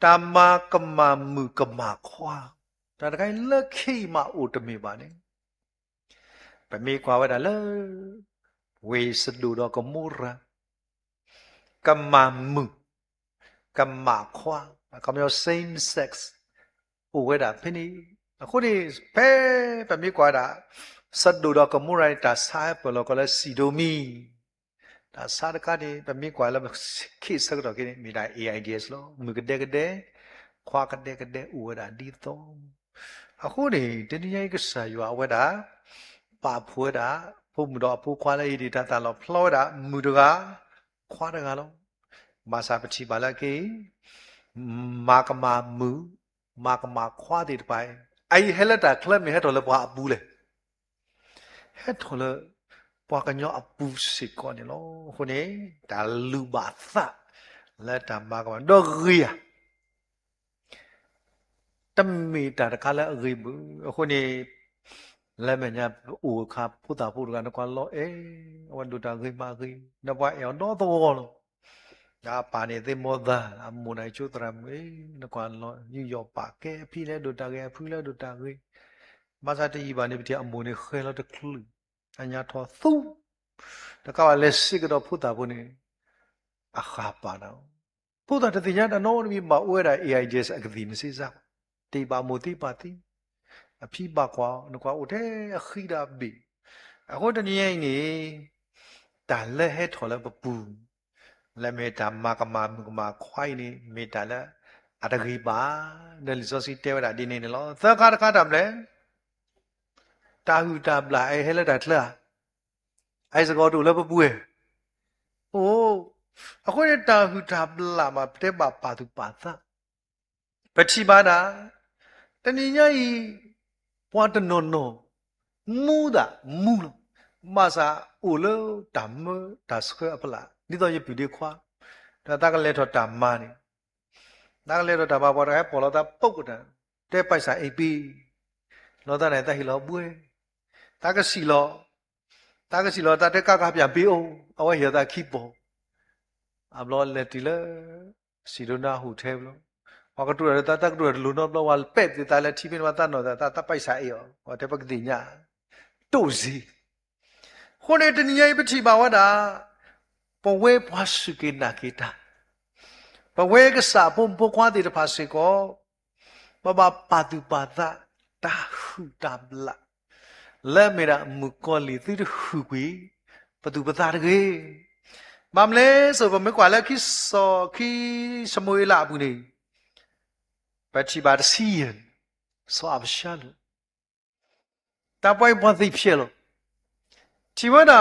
တမကမမူကမခွာဒါတခိုင်လက်ခိမအိုတမေပါနဲ့ပမေခွာဝဒလဲဝေစလူတော့ကမူရာကမမူကမခွာကမျိုး same sex အိုဝဲတာဖိနေအခုဒီဖဲပမိကွာတာစတ်ဒူတော့ကမူရိုက်တာဆိုင်ပလောကလစီဒိုမီဒါစားတကတဲ့ပမိကွာလခိစကတော့ကိမိတာ AIDS လို့မကတဲ့ကတဲ့ခွာကတဲ့ကတဲ့ဥဝဒါဒီတော့အခုဒီတနည်းရိုက်ကစားရွာဝဲတာပါဖွေးတာဖို့မတော့ဖို့ခွာလိုက်ဒီတတလောဖလောတာမူတကခွာတကလောမာစာပတိပါလာကေမာကမာမူမာကမာခွာတဲ့ပိုင်ဟဲလက်တာကလပ်မဟဲတော်လပွားအပူလေဟဲတော်လပွားကညောအပူစစ်ကောနေလောခုနေဒါလူပါသလက်တာမာကမတော့ရီယာတမေတာတခါလဲရီဘူးခုနေလက်မညာအိုခါဖုတာဖုကနကွာလောဝန်ဒူတာရီမာရီနဘွားအော်တော့တော့လောဒါပါနေတဲ့မောဒါအမူနိုင်ချိုတရမေနကွာလောညူယောပါကဲဖီလဲဒူတာကဲဖီလဲဒူတာရီမစာတီဘာနေပြအမူနေခဲလောတကလူအညာထောသုတကဝလက်စစ်ကတော့ဖုတာဖို့နေအခါပါတော့ဖုတာတတိယတနောမီမဝဲတာ AIDS အကတိမစိစားတေပါမိုတိပါတိအဖိပါကွာနကွာအိုတဲ့အခီတာဘီအခုတနည်းနေဒါလက်ဟဲထော်လဲပပူလက်မေတာမာကမာမကမာခွိုင်းနေမေတာလက်အတဂီပါဒလီဆိုစီတဲဝတာဒီနေလောသခါတခါတမလဲတာဟူတာပလာဟဲလက်တာထလာစကောတူလဲပပူ အခုရတာဟူတာပလာမှာတဲ့ပါသူပါသပတိပါဒာတဏိညာဤပွားတနော်မူတာမူလို့မစာအိုလောဓမ္မဒါစခွဲအပလာဒီတော့ရပြီဒီခွာဒါတကလည်းတော့ဓမ္မနေတကလည်းတော့ဓမ္မပေါ်တယ်ပေါ်လာတာပုတ်ကတဲ့ပိုက်စာအိပ်ပြီးလောသားနဲ့တဟိလောပွေးတကစီလောတတဲ့ကပြန်ပြီးအောင်အဝရတာခိပေါ်အဘလောလက်တီလေစီဒနာဟုထဲဘလောဘာကတူရတာတကတူရလူနောဘလောဝပက်တလည်းတီပင်ဝတနော်တာပိုက်စာအေးဟောတဲ့ပကတိညာတို့စီခုနေတနည်းပတိပါဝတာပဝဲဘွားစုကေနာကေတာပဝဲကစားပုံပခွားတဲ့ဖာစေကိုပပပါတုပါဒတာဟုတာဘလာလဲမေရာမူကောလီတိဟုကွေပတုပတာတကေမမလဲဆိုပမေကွာလက်ခိစောခိစမွေလာဘူးနေပတိပါတစီယဆောအဘရှာလတပွိုင်ပွားသိဖြစ်လို့ဒီဝနာ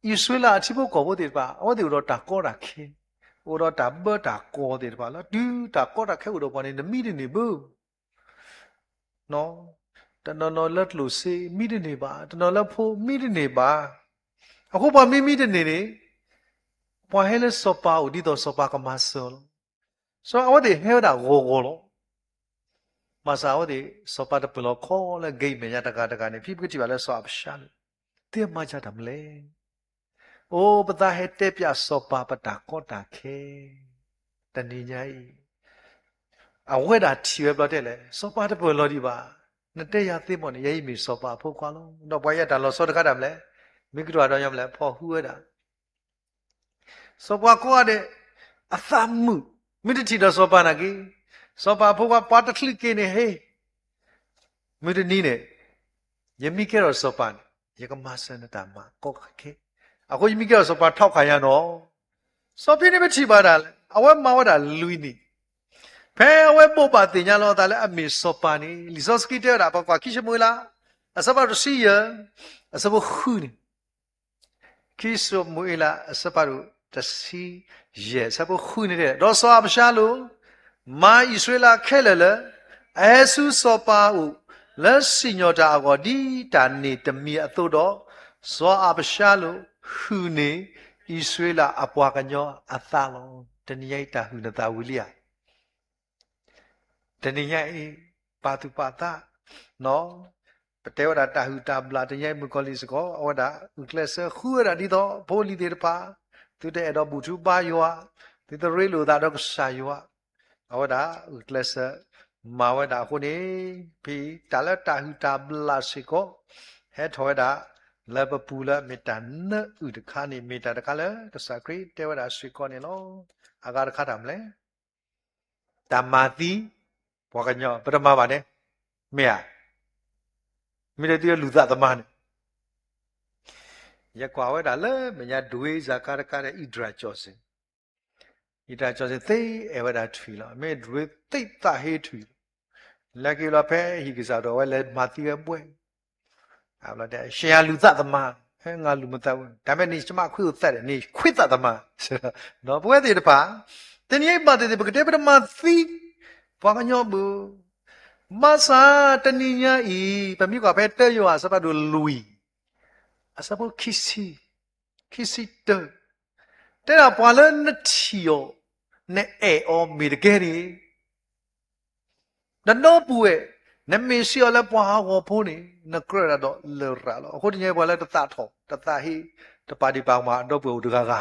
ယေဆွေလာအချိဖို့ကောဖို့တယ်ပါအော်ဒီတော့တာကောတာခဲဟိုတော့တာဘတာကောတယ်ပါလားဒူတာကောတာခဲဟိုတော့ဘာနေမိနေဘူးနော်တနော်လက်လို့စေမိနေပါတနော်လက်ဖို့မိနေပါအခုဘာမိနေနေပွားဟဲလဲစောပါဦးဒီတော့စောပါကမဆောဆိုအော်ဒီဟဲတာဂိုလို့မစာအော်ဒီစောပါတပလောခေါ်လဲဂိတ်မရတကနေဖိပကတိပါလဲစောအပရှာတဲ့မကြတယ်မလဲโอ้ปตาเฮเตปยาสปาปตาโกตาเคตนิญาอีအဝဲတာထီပဲပြတဲ့လေစောပါတပေါ်လို့ဒီပါနှစ်တက်ရသိမော်နေရိပ်မီစောပါဖို့ခွာလုံးတော့ဘွားရတာလို့စောတခါတယ်မလဲမိကတော်တော့ရမလဲဖော်ဟူရတာစောပါကိုရတဲ့အသမမှုမိတတိတော့စောပါနာကြီးစောပါဖို့ကပါတခလိကေနေဟေးမိတနီးနေယမိကေတော့စောပါယကမဆန္ဒတာမှာကောခေအခုယမိကေတော့စောပါထောက်ခံရတော့စောပြနေမချီပါတာအဝဲမဝတာလူနီဖဲဝဲပို့ပါတင်ညာလို့တာလဲအမေစောပါနေလီစောစကီတဲ့တာပေါ့ကွာခိရှမွေလာအစပါရစီယအစဘခုနေခိရှမွေလာအစပါရတစီယေစဘခုနေတဲ့တော့စောအပရှာလို့မာဣသရေလခဲလဲလဲအဲဆုစောပါဥလက်စညောတာအကောဒီတာနေတမီအသို့တော့စောအပရှာလို့ဟူနေဣသရေလအပွားကညောအသလုံးတဏိယိတာဟူနတာဝီလျာတဏိယိပါတုပါတာနော်ပတေဝဒတာဟူတာဘလာတဏိယိမကောလီစကောအဝဒဥကလဆခူရဒီတော့ဘောလီတေပါသူတဲ့တော့ဘူသူပါယောဒီတရေလိုတာတော့ဆာယောအဝဒဥကလဆမာဝဒခုနေဖီတလတာဟူတာဘလာစကောဟဲထောဒလဘပူလမေတ္တနဥဒခာနေမေတ္တတခါလဲတစခရီတေဝဒဆွေကောနေလောအဂါရခတာမလဲတမာတိဘောကညောပထမပါနဲ့မေယမိတဲ့တည်းလူသသမားနဲ့ရကွာဝဲတာလဲမညာဒွေးဇာကာရကာရဣဒရာကျော်စင်သိအဝဒထွီလောမေဒွေးသိတဟေထွီလက်ကီလောဖဲဟီကစားတော့ဝဲလဲမာတိပဲပွဲအဘလာတဲ့ရှေယာလူသသမားဟဲငါလူမသက်ဘူးဒါပေမဲ့နေကျမခွေးကိုသက်တယ်နေခွေးသသမားဆိုတော့ပွဲသေးတပါတနည်းပါတဲ့ပကတဲ့ပမာသီဘာကညောဘူးမဆာတဏိညာဤပမိကဖဲတဲ့ယောစပဒလူီအစပခိစီတဲ့ပွာလနတီယောနဲ့အောမေတကယ်ဒီဒနောပူရဲ့နမေစီယောလည်းပွာဟောဖို့နေနကရတော့လေရာလောအခုတည်းပွာလည်းတသထောတသဟိတပါတိပောင်မှာတော့ပူတကားက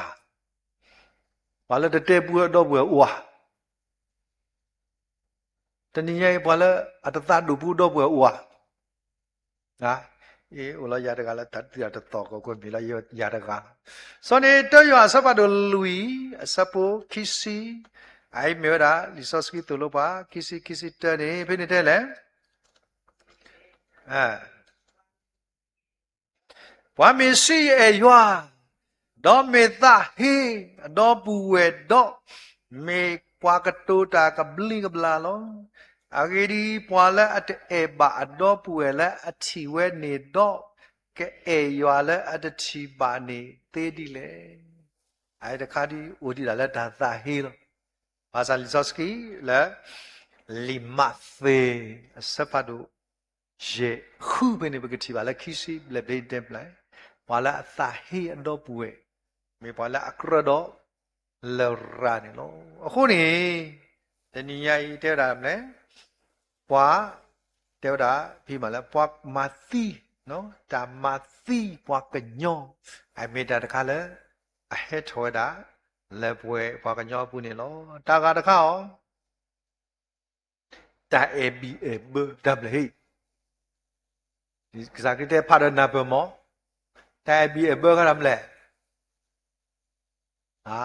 ဘာလဲတဲ့ပူတော့ပူဝါတနည်းရဲ့ဘာလဲအတသဒုပူတော့ပူဝါဟာအေးဟိုလာရတကလည်းတတ်ရတော့ကိုမြေလာရတကစောနေတော့ရစပါတော့လူီအစပိုခိစီအိုင်မြေရာလီဆော့စကီတူလို့ပါခိစီတဲ့နေဖိနေတဲ့လေဝါမင်းစီရဲ့ရွာတော့မေသာဟေတော့ပူဝဲတော့မေပွားကတိုတာကဘလီကဘလာလောအဂီဒီပွာလာအတေဘာအတော့ပူဝဲလာအချီဝဲနေတော့ကဲရွာလာအတချီပါနေသေးဒီလေ ai da khadi odi da la da ta he lo Pasal Lizoski la lima fe sapado je khu bene begati bala kisi le be dem lai wala ta he ando puwe me wala akrodo le ra ni lo akhu ni tani yai te da ne pwa te da phi ma la pwa ma thi no ta ma thi pwa kanyo ai me da kha le a he tho da le pwe pwa kanyo pu ni lo ta ga da kha o ta e bi e b double heဒီစားကတဲ့ဖာရနာပမောတိုင်ပြီးအဘောကရမလဲဟာ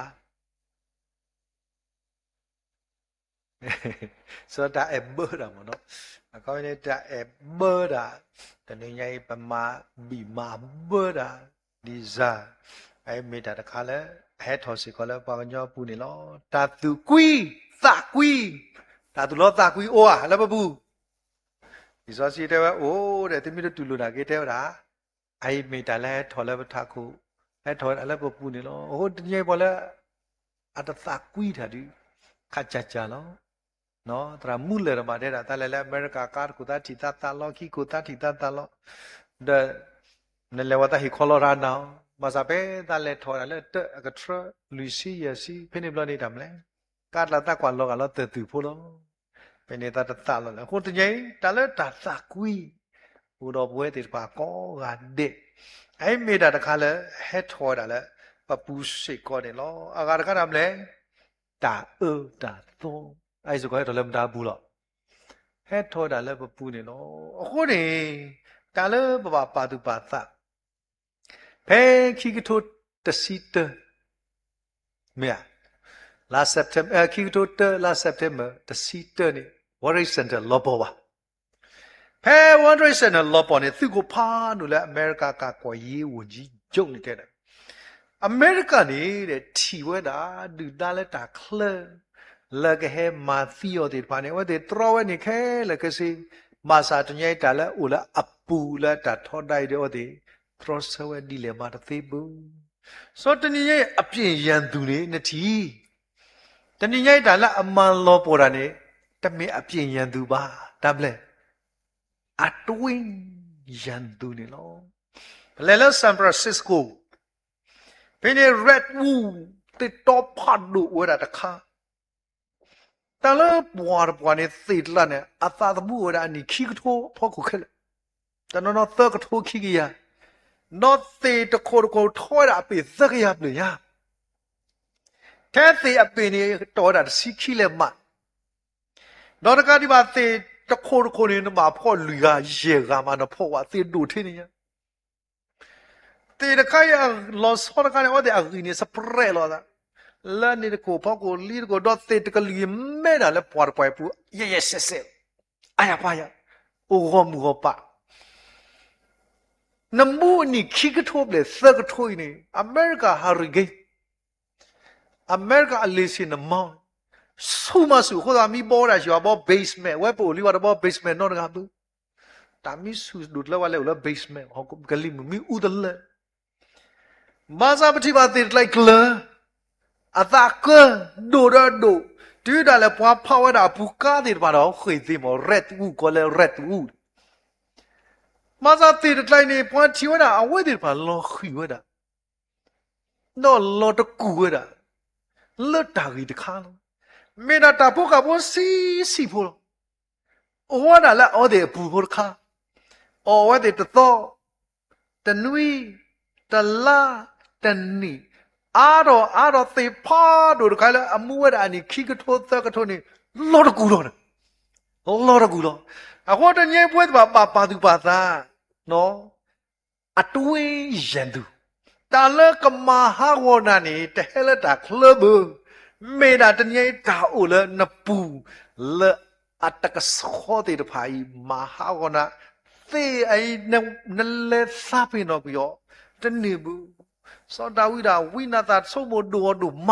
ဆိုတာအဘောတာမနော်အကောင်းနေတာအဘောတာတနည်းရေးပမာဘီမာဘောတာဒီစားအဲမေတာတခါလဲဟဲထော်စီကလည်းပါညောပူနေလောတာသူကွီသကွီတာသူလောသကွီအိုးဟာလည်းမဘူးဒီစောစီတဲ့အိုးတဲ့တမီးတို့တူလို့တာကေတဲ့တာအိုင်မေတာလဲထော်လဲပထခုဟဲထော်လည်းပပူနေလောဟိုတညေပေါ်လဲအတသကွီတာဒီခါကြကြလောနော်တရာမူလေရမတဲ့တာတလဲလဲအမေရိကကာကူတာတီတာတာလောခီကူတာတီတာတာလောတဲ့နလေဝတာဟီကောလိုရာနောมาซาเปตาเลทอร์เลเตอกระทรลุซียซีเพนิบลอนี่ทำเลยกาดละตะกว่าลอกะลอเตตือพูลอเป็นตาตะลอละคนตะไงตาเลตาตะกุยบูดอပွဲติปากอกาเดไอ้เมตาตะคาเลเฮทอร์ดาเลปะปูสิกอเดลออากาตะคาทำเลยตาตาโตไอ้สุกอเฮทอร์เลมตาบูลอเฮทอร์ดาเลปะปูนี่ลอအခုနေตาเลปะปาตุปาตะဖဲခိကထိုတစီတမြာလာစက်တမ်ခိကထိုတလာစက်တမ်တစီတနေဝရိစန်တလောဘောပါဖဲဝရိစန်တလောဘောနေသူကိုဖားလို့လဲအမေရိကကကွာရေးဝန်ကြီးကျုပ်နေတဲ့အမေရိကနေတဲ့ထီဝဲတာဒူတာလက်တာခလလကဟဲမာသီယိုဒီပါနေဝတဲ့ထရဝဲနေခဲလကစီမာစာတညိုက်တာလဲဦးလာအပူလာတာထောဒိုင်တဲ့တဲ့ทรสวดีเลมาตะเตบุสอตนี่เยอเปลี่ยนยันตุนี่นาทีตนี่เยตาละอมันลอปอรานี่ตะเมอเปลี่ยนยันตุบาดับเลอะตวินยันตุนี่ลอเลลซานฟรานซิสโกเปเนเรดวูติตอพัดดูเวลาตะคาตะละปวนี่ติดละเนี่ยอะตาตะบูเวลานี่ขี้กะโทพอคุเคลตะนอเตกะโทขี้กะยานอเตตะโคตะโคถอยอะเปซักยาเปลยาแท้เตอะเปนี่ตอดะสิขี้เลมะนอตะกะดิบาเตตะโคตะโคนี่นมาพ่อลือเยกามานะพ่อว่าเตดูเทนี่ยาเตตะคายลอสอตะกะเนี่ยว่าเตอะกินี่สเปรลอดะลานี่ตะโคพ่อโคลีตะโคดอเตตะกะลีเมดะเลปวาปวยปุเยเซอายาปายาโอโหมูโหปะน้ำมูนี่ขี้กระทบเลยเสือกระทุยนี่อเมริกาฮาริเกนอเมริกาอเลซินน้ำมันสู้มาสู้คนเรามีบอร์ดอยู่ว่าบอร์เบสเมนต์ว่าปุ๋ยว่าบอร์เบสเมนต์นอนกันปุ๊บแต่มีสู้ดูดแล้วว่าเลยว่าเบสเมนต์เขาก็กลิ่มมีอุดเลยมาซาปฏิบัติไล่กลืออาตากดูดดูดูได้แล้วพอพ่อว่าดาบุกาติดมาเราเคยตีมาเรดวูก็เลยเรดวูมาซาติดไล่เนี่ยพอที่ว่าเอาไว้ติดมาล้อขี้ว่าด่านอล้อตะกูว่าด่าเลือดตากีตะข้างเมื่อตาพวกกับพวกสีพูดโอ้ว่าด่าละเอาเดี๋ยวปูพูดข้าโอ้ว่าเดี๋ยวตะโตตะนุยตะลาตะนี่อาร์เตพาดูดูใครละอามัวด่านี่ขี้กระโทษเตกระโทษนี่ล้อตะกูล้อนะล้อตะกูล้อအခုတည်းပွဲပါသူပါသားနော်အတွင်းရန်သူတာလကမဟာဝနာနေတဟလတာခလဘမေတာတည်းတာအိုလနပူလအတကစောတဲ့ဖိုင်မဟာဝနာသေအိနလေစာပိနောပြောတနေဘူးစောတာဝိဒါဝိနာတာသုံးမဒိုဒုမ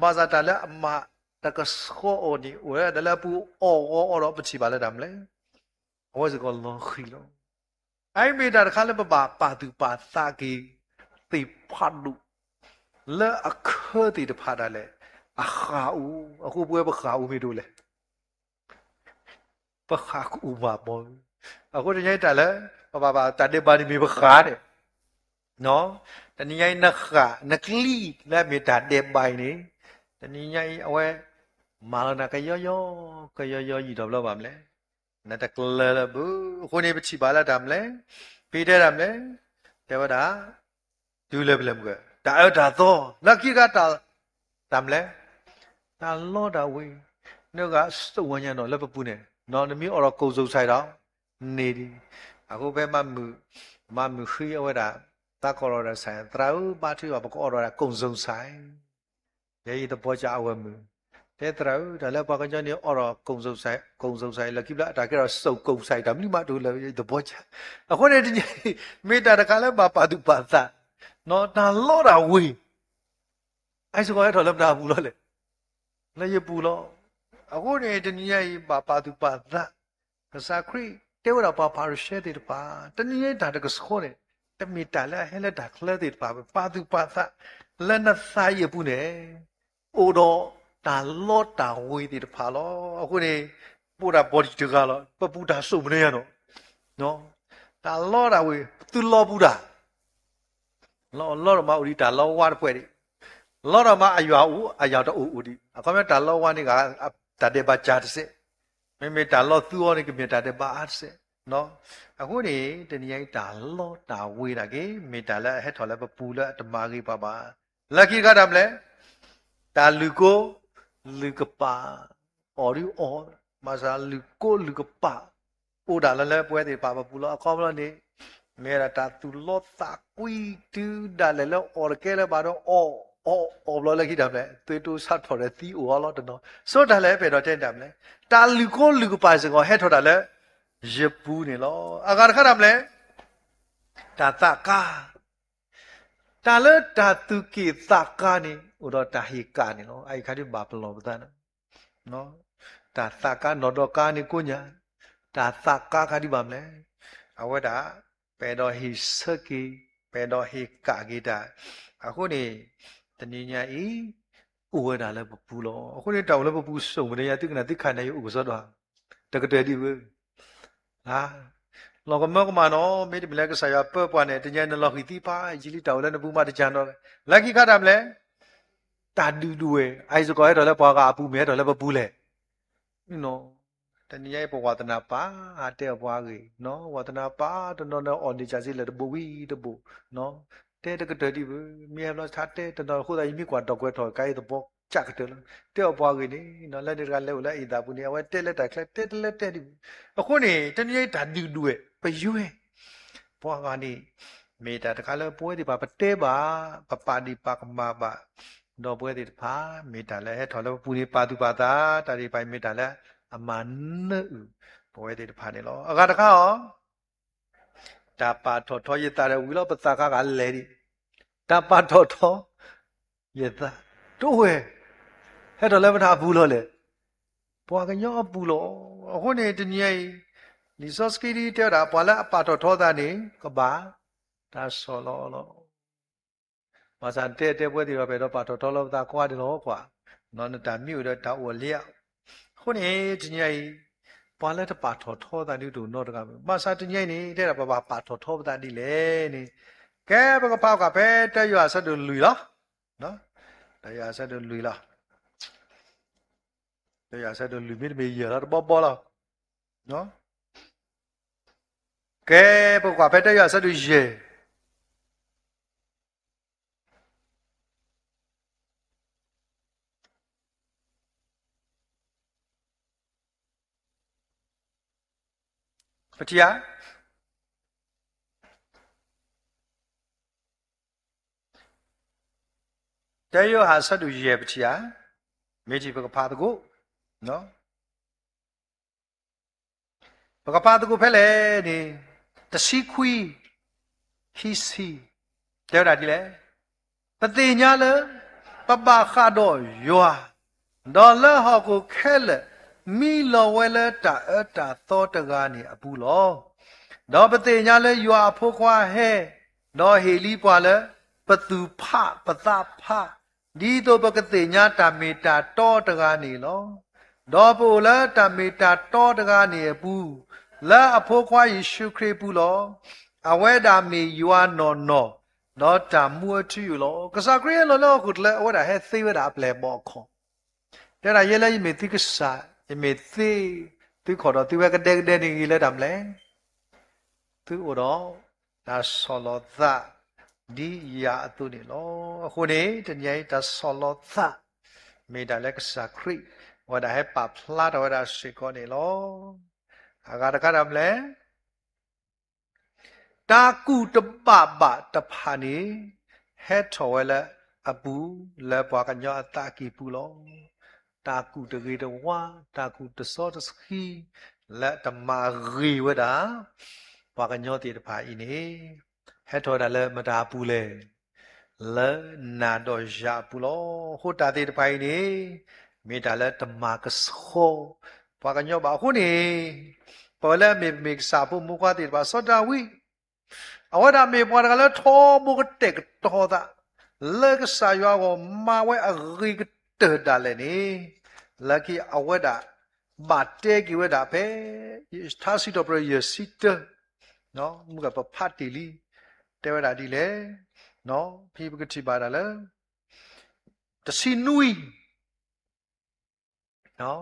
ဘာသာတလည်းအမတကစောအော်ဒီဝဲဒလပူအော်တော့ပချီပါလက်တမ်းလေဝါစကောလောခီလောအိုင်မေတာခါလည်းပါသူပါသာကီတိဖတ်လူ le akhati de padale akhau aku buat akhau mi dulu akhau bapa aku dah nyai tak le bapa tak ada bani mi akhau de no dan nyai nak li le mi tak ada bani ni dan nyai awak malah nak kaya yo hidup lah bam le nak tak le bu aku ni berci bala dam le pide dam le dewa dah dulu belum ke tak ada tu lagi kata dam le tak lo dah we ni kan semuanya no lepas punya no ni orang kau jauh saya dah ni aku memang mamu khi awak dah tak kalau dah saya tahu batu apa kau orang kau jauh saya jadi itu baca awak mu thế tahu dah lepas kerja ni orang kau jauh saya lagi pula tak kira sau kau saya dah ni mak tu lah itu baca aku ni minta dah kalau bapa tu bapa nó ta lo ra we ai so ko thọ lam da bu lo le le ye bu lo ako ne de ni ye ba pa tu pa da ka sa khri te wa pa pa ro she de pa de ni ye da de ka so ne te mi ta la he la da khle de pa tu pa sa le na sa ye bu ne o do da lo da we de pa lo ako ne bu da body de ga lo pa bu da so mu ne ya no da lo da we tu lo bu da lo ma uri ta lo wa pwe di lo ma aywa to uri akome ta lo wa ni ga ta de ba cha se me ta lo tu o ni ke ta de ba a se no aku ni de ni ai ta lo ta we da ke me ta la he tho la ba pu la ta ma ki ba ba lucky ka dam le ta lu ko lu ka pa ori o ma sa lu ko lu ka pa o da la pwe de ba pu lo akome lo ni मेरा तातु लो ताकुई तू डाले लो और के ले बारो ओ लो लगी डाले तू साथ थोड़े ती ओ लो तनो सो डाले पे रो टेन डाले तालु को पास को हे थो डाले ये पू ने लो अगर खा डाले ताता का ताले तातु की ताका ने उरो ताही का ने लो आई खादी बाप लो बता नो ताता का नोदो का ने कुnya ताता का खादी बामले अवदा pedo hi saki pedo hi kagita aku ni taninya i uwe da le pu lo aku ni taw le pu so ne ya tu kana tu khan ne u so do ta ka de di we ha lo ko mo ko ma no me di black sa ya pe pwa ne tanya ne lo ki ti pa ji li taw le ne pu ma de jan do la ki kha dam le ta du du we ai so ko ai do le pwa ka pu me do le pu le noတနည်းရဲ့ဝါဒနာပါအတဲ့ဘွားကြီးနော်ဝါဒနာပါတော်တော်အော်နေကြစီလေတပူဝီတပူနော်တဲ့တကတည်းကမြေလောချတဲ့တော်ခုတိုင်းမြကွာတော့ကွဲထော်ကိုင်းတော့ကြက်တယ်တဲ့ဘွားကြီးနေနော်လက်တွေကလဲလဲအီတာပူနေဝဲတဲ့လက်တက်တဲ့လက်တဲ့အခုနေတနည်းရဲ့ဓာတူတူရဲ့ပယူရဲ့ဘွားကနေမေတာတခါလဲပွဲဒီပါပတဲပါပပဒီပါကမပါတော့ပွဲဒီဖာမေတာလဲထော်လဲပူနေပါသူပါတာတာဒီပိုင်မေတာလဲအမနုဘဝတဲ့ဖာနေလောအခါတခါရောတာပါထောရတာရဝီလောပတာကလဲဒီတာပါထောရတာတို့ဝဲဟဲ့တော့လည်းမထားဘူးလို့လေဘွာကညောဘူးလို့အခုနေတညိလီဆော့စကီဒီတဲ့တာဘွာလာအပါထောတာနေကဘာဒါဆောလောဘာသာတဲ့ပွဲဒီတော့ပဲတော့ပါထောလောတာကွာတယ်လို့ကွာနော်တာမြို့တော့တာဝလျက်ခုနေတညိပွာလက်တပါထောတာဒီတို့တော့တကမဆာတညိနေတဲ့ပါပါထောတာဒီလေနေကဲဘကပေါက်ကပဲတက်ရွာဆက်တို့လူလားနော်တရားဆက်တို့လူလားတရားဆက်တို့လူမိမေရတာဘောလားနော်ကဲဘကပဲတက်ရွာဆက်တို့ရေပတိယတဲရဟာဆတ်တူရေပတိယမေကြီးဘကဖာတကုနော်ဘကဖာတကုဖဲလေနေတစီခွီဟီစီတဲရဒီလေပတိညာလေပပခါတော့ယွာဒေါ်လာဟောကိုခဲလေမီလောဝဲလဲတာအတာသောတကားနေအပူလောတော့ပတိညာလဲယွာဖိုးခွာဟဲတော့ဟေလီပွာလဲ ပသူဖပသဖဒီတော့ပကတိညာတမေတာတောတကားနေလောဒေါ်ပူလာတမေတာတောတကားနေဘူးလာအဖို့ခွာယေရှုခရစ်ဘူးလောအဝဲတာမေယွာနော်တော့တမှုအထီလောကစားခရစ်လောခုတလဲဝဲတာဟဲသိဝဲတာပလဲမောခေါတဲ့ရရဲလဲမေတိကစားမေသိသူခေါ်တော့သူဝဲကတဲ့နေကြီးလဲတမလဲသူတော့ဒါဆောလောသဒီယာအတုနေလောအခုနေတညိုင်ဒါဆောလောသမေဒါလက်ကစားခရိဝဒါဟဲပဖလာတော့ဒါရှိကောနေလောအကားတကားတမလဲတာကုတပပတဖာနေဟဲထော်ဝဲလဲအပူလဲပွားကညောအတာကီပူလောတာကုတရေတဝါတာကုတစောတစခီလက်တမရီဝဒါပွားကညောတီတဖာဤနေဟဲထော်ဒါလဲမတာပူလဲလဲနာတော့ရပူလောဟိုတာတီတဖာဤနေမေတာလဲတမကစောပွားကညောပါခုနေပေါ်လဲမေစာဖို့မူခွားတီတဖာစောတာဝီအဝဒမေပွားကလည်းထောမုကတက်တော်တာလက်ကစားရွာကိုမာဝဲအရိကတဒါလည်းနေလက်ကီအဝဒဘာတဲကီဝဒပဲထားစီတော့ပြရစီတနော်မူကပဖတ်တီလီတဲဝဒဒီလေနော်ဖိပကတိပါဒါလေတစီနွီနော်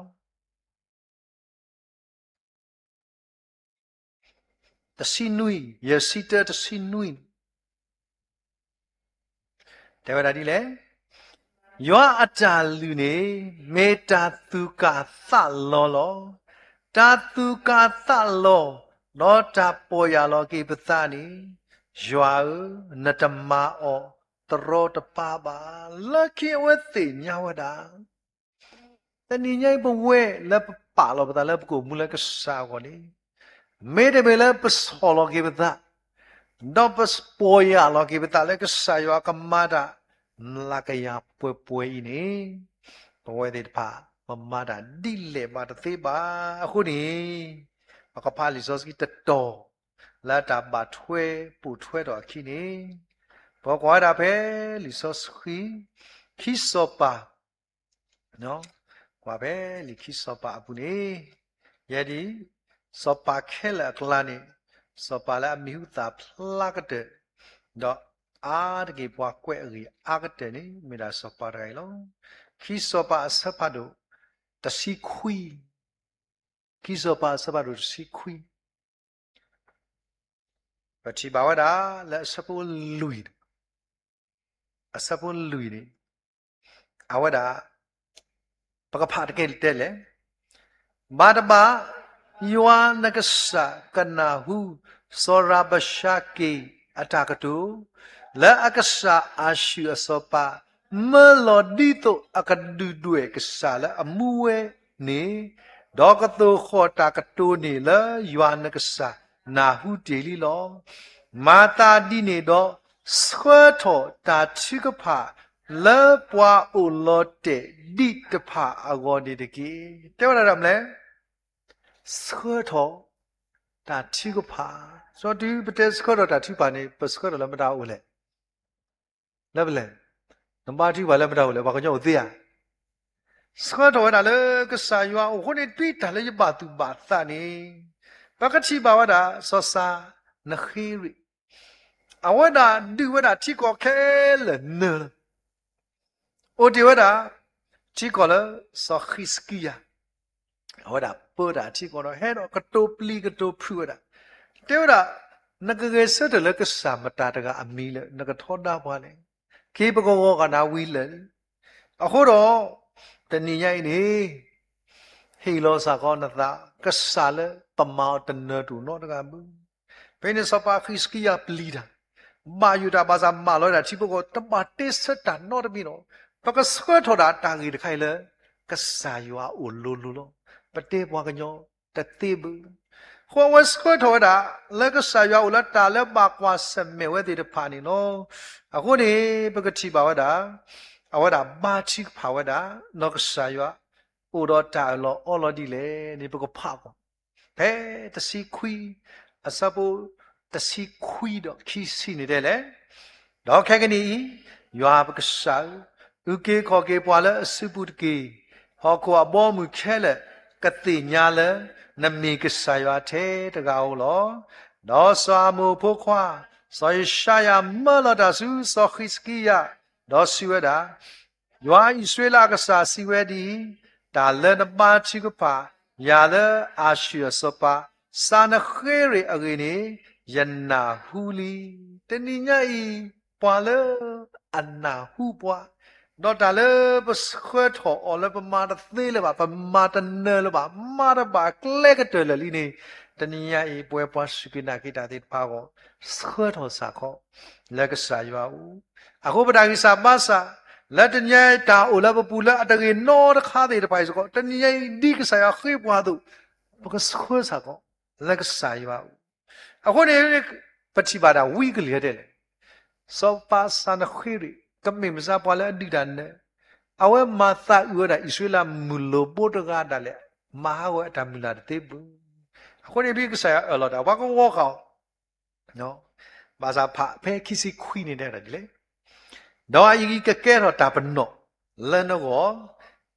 တစီနွီရစီတတစီနွီတဲဝဒဒီလေယောအတာလူနေမေတာသူကသလောတာသူကသလောနောတာပေါ်ရလောကိပသနီရွာနတမအောတရောတပါပါလခိဝသိညာဝဒတဏိညိုင်ဘဝဲလက်ပါလောပတာလက်ကိုမူလကစားကိုနေမေတမေလပစောလောကိပသတော့ပစပေါ်ရလောကိပသလက်ကစားယောကမတာလာကရပွဲဤနေဘဝတဲ့ပါမမတာဒီလေပါတဲ့ပါအခုနေအကဖာလီစောစကီတတော်လာတာပါထွဲပူထွဲတော်ခိနေဘောကွာတာပဲလီစောစခိစောပါနော်ကွာပဲလီခိစောပါအပူနေယဒီစောပါခဲလကလာနေစောပါလာမိဟုတာဖလာကတဲ့တော့အာတကေပွားကွဲ့ရီအာကတဲ့နေမိဒါစောပါရိုင်လောခိစောပါဆဖတ်တို့တစီခွီခိစောပါဆဖတ်တို့တစီခွီပတိဘာဝဒါလက်စပူလူီအစပူလူီနေအဝဒါပကဖာတကေတဲ့လေဘာတဘာယောနကဆာကနာဟုစောရဘရှာကေအတာကတုလာအကဆာအာရှုအစောပါမလော်ဒီတိုအကဒူဒွေကဆာလာအမူဝဲနေဒေါကတိုခေါ်တာကတိုနေလာယောနကဆာနာဟုတေလီလောမာတာဒီနေတော့ဆွဲထော်တာချိကဖာလေပွားအိုလောတေဒီတဖာအဂောဒီတကေတဲ့ရရမလဲဆွဲထော်တာချိကဖာဆိုဒီပတက်စခေါ်တာချိပါနေပစခေါ်တော့မတားဘူးလေလက်ပလဲနံပါတ်2ဘာလဲမတားဘူးလေဘာကညောသိရစခေါ်တော့တာလေကစားရွာဟိုနေတွေ့တာလေဘာသူဘာသနေဘကချိပါဝတာစောစာနခိရိအဝဒဒီဝဒချိကောခဲလေနအိုဒီဝဒချိကောလေစောခိစကီယာအဝဒပိုဒါချိကောတော့ဟဲတော့ကတိုပလီကတိုဖူဝဒတေဝဒနကကေဆတ်လေကစားမတာတကအမီလေနကထောတာပါလေခေပကောကနာဝီလေအခုတော့တဏိညိုင်နေဟေလောစာကောနသကစားလေပမောတနတူနော်တကဘူးဘယ်နဲ့စပါခိစကီယာပလီတာမာယူတာဘာသာမာလောတာချိပကောတမတေစတာနော်တမီနော်ပကစခွထောတာတာငီတခိုင်လေကစားယွာအိုလိုလိုလောပတေဘွားကညောတတေဘူးခေါ်ဝစခွထောတာလက်ကစားယွာအိုလာတာလက်ပါကွာစမေဝဲတေတဖာနေနော်အခုနေပကတိပါဝတာအဝတာဘာချိဖာဝတာနောကစားယွာအိုတော့တာလောအော်လော်ဒီလေနေပကဖာကောဘဲတစီခွီအစပုတစီခွီတော့ခီစီနေတယ်လေ đó khai cái này yoa bậc sáu uke khó cái qua là sư bút kì họ qua bỏ mùi khai là cái tiền nhà là nằm mi cái sai yoa thế được gạo lo đó sao mù phô khoa soi sai ya mơ là đã sư so khi skia đó sư đã yoa Israel cái sa sư đi đã lên ba chi cái pa ya là Asia sopa sa na khere agini yanna huli teni nhai pa le anna hu pa đó đã là bớt khơi thọ ở là bớt mà thế là bà mà tân nơ là mà bà lẽ cái trời là li này teni nhai bữa pa sukina kita thì pa có khơi thọ sa có là cái sa yo aku pada cái sa basa là teni nhai ta ở là bớt pula ada cái nó khá thì phải có teni nhai đi cái sa khơi pa tu bớt khơi sa có là cái sa yo aku này bớt chỉ bà đã vui cái gì đấy so pa sa na khơi cái mình ra qua lại đi đàn này, awe mata ua đã Israel mulo bodo ga đã lệ, mà awe đã mula thế bu, ako này biết cái sao ở đó đã, bao có vô khảo, no, bà sa pha phe kisi queen này đấy đấy, đó ai cái rồi đã bận nọ, lên nó có,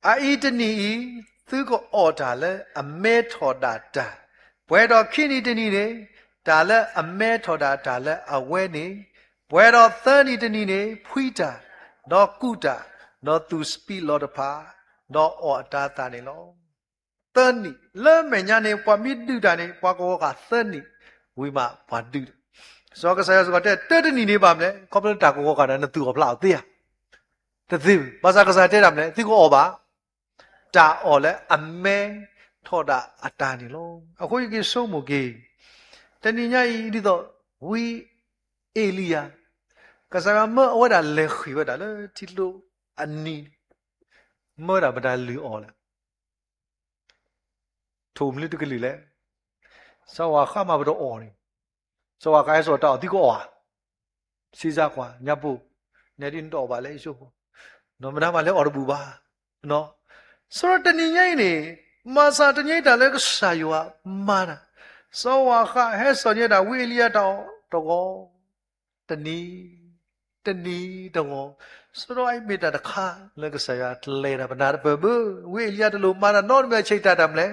ai tên này, thứ có ở đã lệ, mẹ thọ đã, bây giờ khi này tên này, đã lệ mẹ thọ đã lệ, awe này. Bởi đó tên này tên này phui ta, nó cụ ta, nó tu speed lo đó pa, nó ở ta ta này lo. Tên này, lớn mấy nhà này qua mít đưa ta này qua có cả tên này, vui mà qua đưa. So cái sao cái tên này bám này, có bên ta có cả nó tu học lão tia. Thế thì, bao giờ cái sao thế làm này, thì có ở ba, ta ở lại âm mê, thọ đã ta này lo. À có cái số một cái, tên này nhảy đi đó, vui Elia, cái sao mà ở đó lệ khí ở đó là chỉ lo anh ni, mà đó bắt đầu lừa ở lại, thùng lưới cái lưới lẽ, sao à khám mà bắt đầu ở này, sao à cái số đó thì có ở, xí ra qua nhà bù, nhà đi đâu bà lấy số, nó mà làm lấy ở bù ba, nó, sao tên này này, mà sao tên này đó là cái sao à, mà na, sao à cái hết số này đó Elia đó, đó tên này đâu sau đó ai biết đã khá là cái sao lấy ra bên đó bờ bờ vì lý do lúc mà nó mới chơi ta đam lấy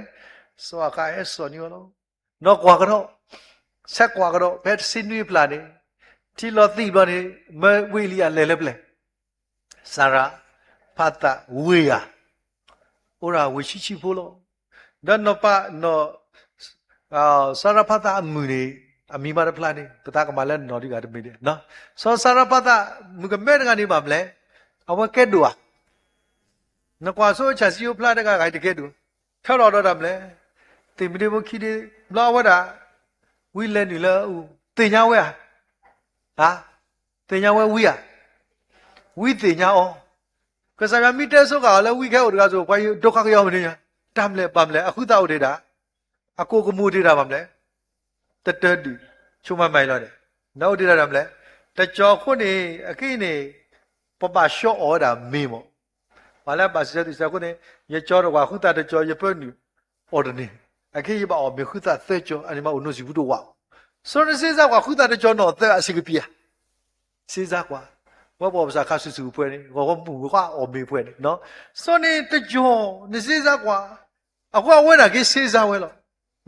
sau cái hết số nhiều nó qua cái đó sẽ qua cái đó bé xin nuôi plan đi thì lo tí bao nhiêu mới vì lý do lấy lấy Sarah Pata vì à ora vì chi phố lo đó nó pa nó Sarah Pata mười này ami mara plan ni peta kemalan no di gada media no so sarapata mugamer ngani bamle awa kedua na kwa so chasiu plan ga ga de kedu thao lo do damle timide bo khide la wada wi le ni la u tin nya we ha tin nya we wi wi tin nya o ka sa mi te so ga la wi khe o da so kwa yu dokha yo mne nya damle bamle akhu ta o de da ako ko mu de da bamle tất đi chúng mày lo đấy đâu đi ra làm lẽ ta cho con này cái này bà show ở đó mì mò mà là bà sẽ đi sao con này giờ cho được qua khu ta để cho giờ bên này ở đó này cái bà ở bên khu ta sẽ cho anh mà ổn định vụ đồ vào sau đó sẽ ra qua khu ta để cho nó tới sẽ cái bia sẽ ra quaว่าบอกภาษาข้าศึกเพื่อนนี่ว่าผมพูดว่าออกมีเพื่อนเนาะส่วนนี้แต่จอนี่เสียจากว่าเอาว่าเวลากี่เสียจากเวลา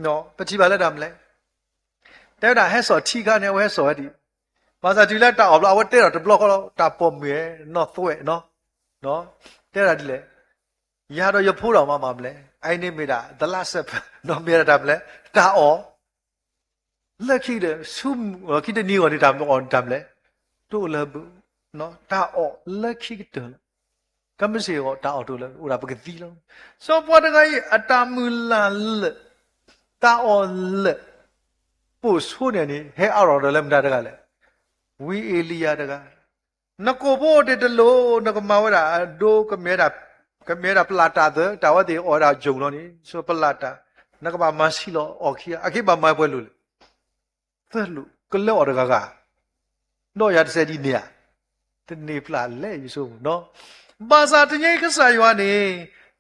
เนาะปฏิบัติแล้วทำเลยแต่ถ้าให้สอนที่กันเนี่ยให้สอนดีภาษาจีนแล้วตาออกแล้วว่าเตะเราจะบล็อกเราตาปมเมียนอสวยเนาะเนาะแต่ละดีเลยยาเราจะพูดออกมาเลยไอ้นี่ไม่ได้แต่ละสัปน้องเมียทำเลยตาออกเลิกคิดเลยซุ่มคิดได้นี่ก่อนที่ทำเลยตัวเลิกเนาะตาออกเลิกคิดกันก็ไม่เสียก็ตาออกตัวเลยอุราปกติแล้วสอบว่าไงอัตมือลาเลิกตาออกเลิกผู้สู้เนี่ยนี่ให้เอาเราเริ่มได้กันเลยวิเอลียาได้กันนักโบเดตโลนักมาว่าดูก็เมียดปลาตาเถอะแต่ว่าที่ออราจงแล้วนี่ส่วนปลาตานักมาสิโลออกขี้อาขี้บามาเปลุเตลุก็เล่าอะไรกันโนยาเสดีเนี่ยแต่นี่ปลาเล่อยู่สูงเนาะภาษาที่นี่ก็สายวานี่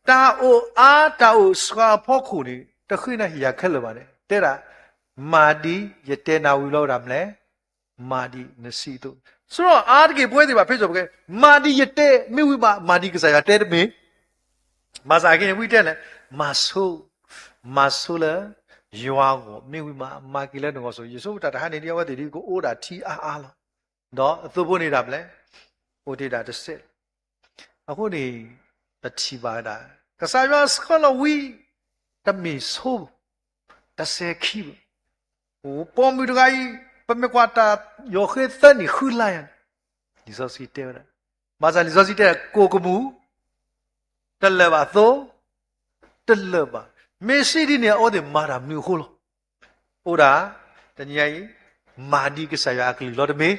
ตาโออาตาโอสวาพ่อคู่นี่ตะขึ้นนะอยากขึ้นเลยมาเนี่ยแต่ละมาดีจะเตนาวิโลรำเลย မာဒီနစီတို့ဆိုတော့အားတကေပွဲတွေပါဖိတ်ဆိုပဲမာဒီရတဲ့မိဝိမာဒီကစားရတဲ့မေမာစာကိဝိတဲ့လေမာဆိုလေရွာကိုမိဝိမာကီလဲတော့ဆိုယေရှုတာတဟန်နေတယောက်တည်းကိုအိုးတာထီအားလောတော့သူ့ဖို့နေတာဗလဲဟိုဒေတာတစ်စစ်အခုနေတချီပါတာကစားရစခလဝီတမီဆိုတဆေခီဟိုပေါ်မီတကကြီးပမေကွာတာယောခေသနီခူလာယန်ဒီစောစီတဲရမာဇာလီစောစီတဲကိုကမူတလဘာသောတလဘာမေရှိဒီနေအော်ဒီမာရာမြူခိုလောဟိုဒါတညိုင်မာဒီကဆာယာကလီလော်ဒမေ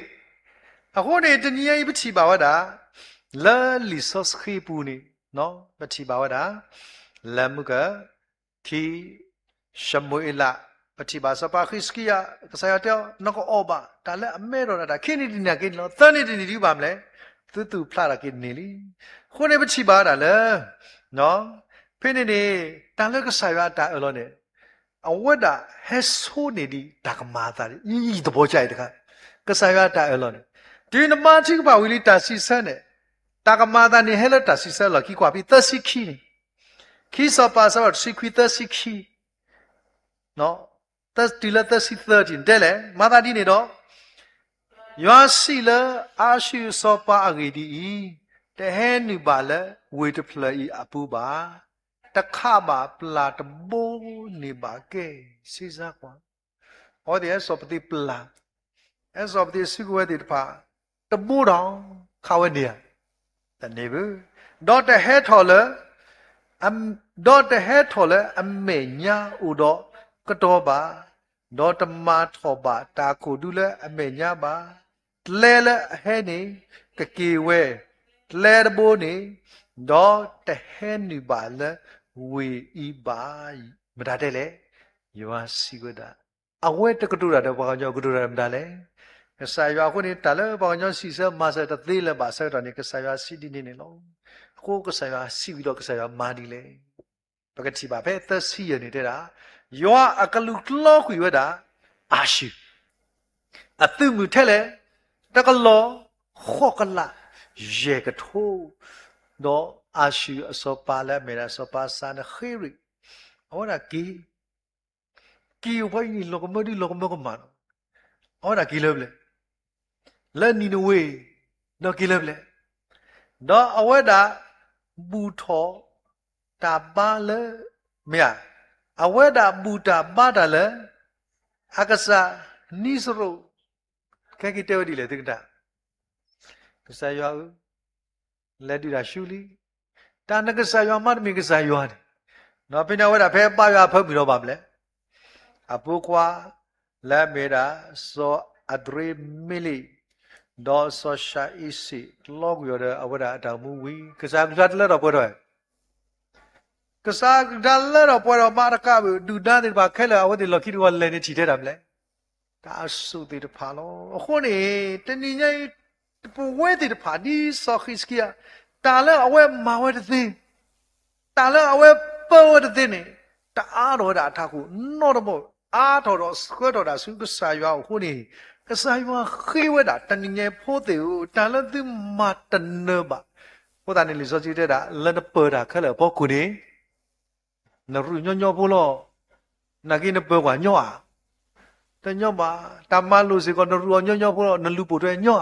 အခုနေတညိုင်ပချီပါဝတာလာလီစောစခိပူနေနော်ပချီပါဝတာလမ်ကခီရှမွေလာပတိဘာစပါခိစကီယာကဆာယတောနကောအောဘာဒါလည်းအမဲတော်တာခိနေဒီနာကိလောသန်နေဒီဒီပါမလဲသူဖလာတာကိနေလီခုနေပတိဘာဒါလဲနော်ဖိနေနေဒါလည်းကဆာယတာအလောနေအဝတ်တာဟက်ဆိုနေဒီဒါကမာတာဤတဘောကြိုက်တခါကဆာယတာအလောနေဒီနမချိကပါဝီလီတာစီဆန်နေဒါကမာတာနေဟဲလတာစီဆန်လောကိကွာပြီးသစီခိနေခိစပါစဝတ်စီခွီသစီခိနော်ဒီလက်သက်စီ13တဲ့လေမာသာဒီနေတော့ရွာစီလအာရှိစောပါအဂေဒီတဟဲနိပါလဝေတဖလီအပူပါတခပါပလာတဘိုးနေပါကဲစီစားကွာဟောဒီအစောပတိပလာအစောပတိစီကွဲဒီတဖာတဘိုးတော်ခါဝဲနေရတနေဘူးဒေါ်တဟဲထော်လအမေညာဥတော်ကတော့ပါဒေါ်တမထောပါတာကိုဒူလဲအမေညာပါလဲလဲဟဲနေကကေဝဲလဲတဘိုးနေဒေါ်တဟဲနေပါလဲဝေဤပါမဒါတဲ့လေယောစီကဒါအဝဲတကတူတာတော့ဘာကြောင့်ကတူတာမဒါလဲကဆာရွာခုနေတာလဲဘာကြောင့်စီစမဆတ်တသေးလဲပါဆတ်တော်နေကဆာရွာစီဒီနေလောကိုကဆာရွာစီပြီးတော့ကဆာရွာမာဒီလေပကတိပါပဲသစီရနေတဲ့တာယောအကလူကလောခွေဝတာအာရှိအသူမှုထဲလေတကလောခောကလာရေကထိုးတော့အာရှိအစောပါလဲမေရာစောပါစနခိရိဟောတာကီဘိုင်းနီလောကမဒီလောကမကမန်ဟောတာကီလောဘလေလဲနီနဝေတော့ကီလောဘလေတော့အဝဲတာဘူထောတာပါလဲမြာအဝဲတာဘူတာပါတာလဲအကဆာနိစရုခဲကီတဲဝဒီလေတိကတာကဆာယောလက်ဒီရာရှူလီတာနကဆာယောမတ်မီကဆာယောတယ်နော်ပင်ဝဲတာဖဲပါရွာဖုတ်ပြီးတော့ပါမလဲအပုကွာလက်မေရာစောအဒရီမီလီဒေါ်ဆောရှာအီစီလောကရတဲ့အဝဲတာအတောင်မူဝီကဆာကတ်လက်တော့ပေါ်တော့ကစားဒါလည်းတော့ပေါ်တော့မာရကဘူးဒူဒါတွေပါခဲလာဝတ်တယ်လခိတော့လည်းနေချီတဲ့တာမလဲဒါဆုသေးတဖာလို့အခုနေတဏိညိပဝဲတဲ့တဖာဒီဆောခိစကီယာတာလည်းအဝဲမာဝဲတဲ့သိတာလည်းအဝဲပေါ်တဲ့သိနေတအားတော့တာထားခုနော်တော့အားတော်စခွတ်တော်တာဆုကစားရွာခုနေကစားရွာခေဝဲတာတဏိညိဖို့တဲ့တာလည်းသူမတနပါဟိုတာနေလီစောကြည့်တဲ့တာလည်းပေါ်တာခဲလာပေါ့ခုနေနရူညောဖို့လို့နာကိနပေကွာညောတညောပါတမလို့စီကနရူညောဖို့လို့နလူပိုတွေညော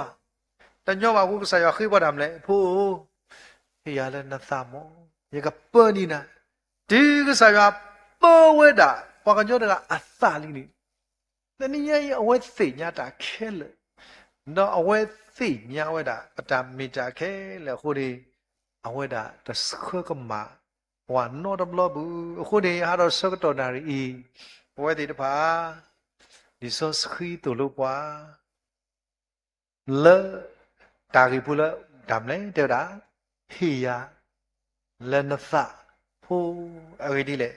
တညောပါခုကဆာရခိပါတာမလဲဖိုးဟေရလဲနသမောရေကပနီနာဒီကဆာရပေါ်ဝဲတာပကညောတကအသလီနေတနည်းရဲ့အဝဲသိညာတာခဲလေနော်အဝဲသိညာဝဲတာပတမီတာခဲလေခုဒီအဝဲတာတစခကမာဝါနော်တဘလဘူးအခုနေဟာတော့စကတော်နာရီဘဝတည်တပါဒီစောစခီတူလို့ပွာလဲတာရီပူလာဒမ်လဲတဲ့တာဟီယာလဲနသဖိုးအဝေဒီလေ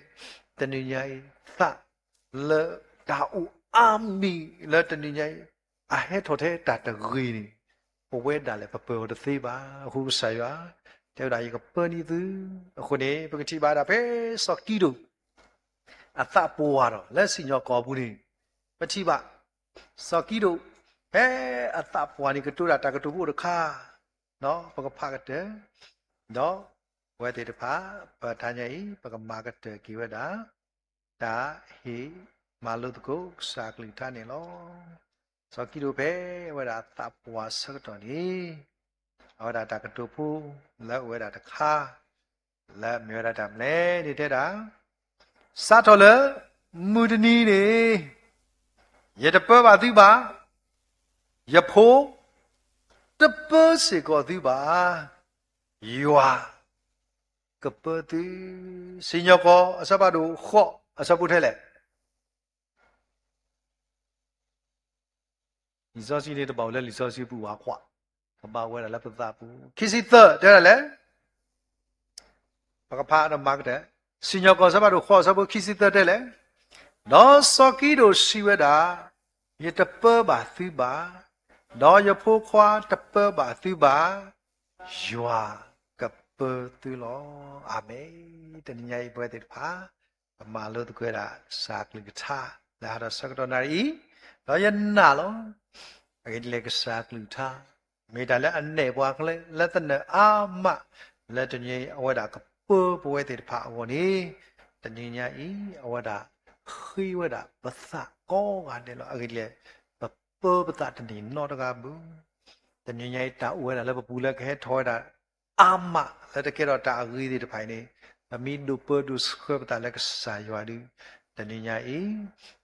တနည်းရိုင်းသလဲတာဦးအာမီလဲတနည်းရိုင်းအဟဲထော်တဲ့တာတဂီနီဘဝဒါလေပပေါ်တသေးပါအခုဆာရွာတဲ့ဒါကြီးကပနီသူအခုနေပကတိပါတာပဲစောကီတို့အသပိုးရတော့လက်စီညောကောဘူးနေပတိပါစောကီတို့ အတပွားနီကတူတာတကတူဖို့တခါနော်ပကဖာကတဲ့နော်ဝဲတဲ့တဖာပထာညိပကမာကတဲ့ကိဝဒါတာဟေမာလုတကိုစာကလိထားနေလောစောကီလိုပဲဝဲတာတပွားစကတော့နေဝဲတာတကတူဖို့လက်ဝဲတာတခါလက်မြေရတာမလဲနေတဲ့တာစတော်လမူဒနီနေရတပပါသူပါရဖိုးတပစေကောသူပါယွာကပတိစညကောအစပါတို့ခော့အစပုထဲလေဒီစောစီလေးတပေါက်လဲလီစောစီပူဝါခွကပါဝဲလာပသပူခိစီသတဲ့လေပကဖာရမကတဲ့စညကောစပါတို့ခော့စပုခိစီသတဲ့လေနော်စောကီတို့စီဝဲတာရတပပါသူပါနော်ရဖိုးခွာတပပါသူပါယွာကပတူလောအာမေတနည်းပွဲတဲ့ဖာမာလို့တကွေတာစာကလိကထာလာရစကတော့နာရီတော့ယနာလောအဲ့ဒီလေကစာကလိထာမေတ္တာလည်းအနေပွားကလေးလက်တနဲ့အာမလက်တနည်းအဝဒကပပွဲတဲ့ဖာအဝနေတနည်းညာဤအဝဒခိဝဒပသကောကနေလောအဲ့ဒီလေပပတတနီနောတကဘူးတနည်းညာတာဝဲတာလည်းပူလည်းခဲထောတာအာမလက်တကဲတော့တာအကြီးဒီတဖိုင်နေအမီဒူပဒုစခပတာလက်စာရွာဒီတနည်းညာဤ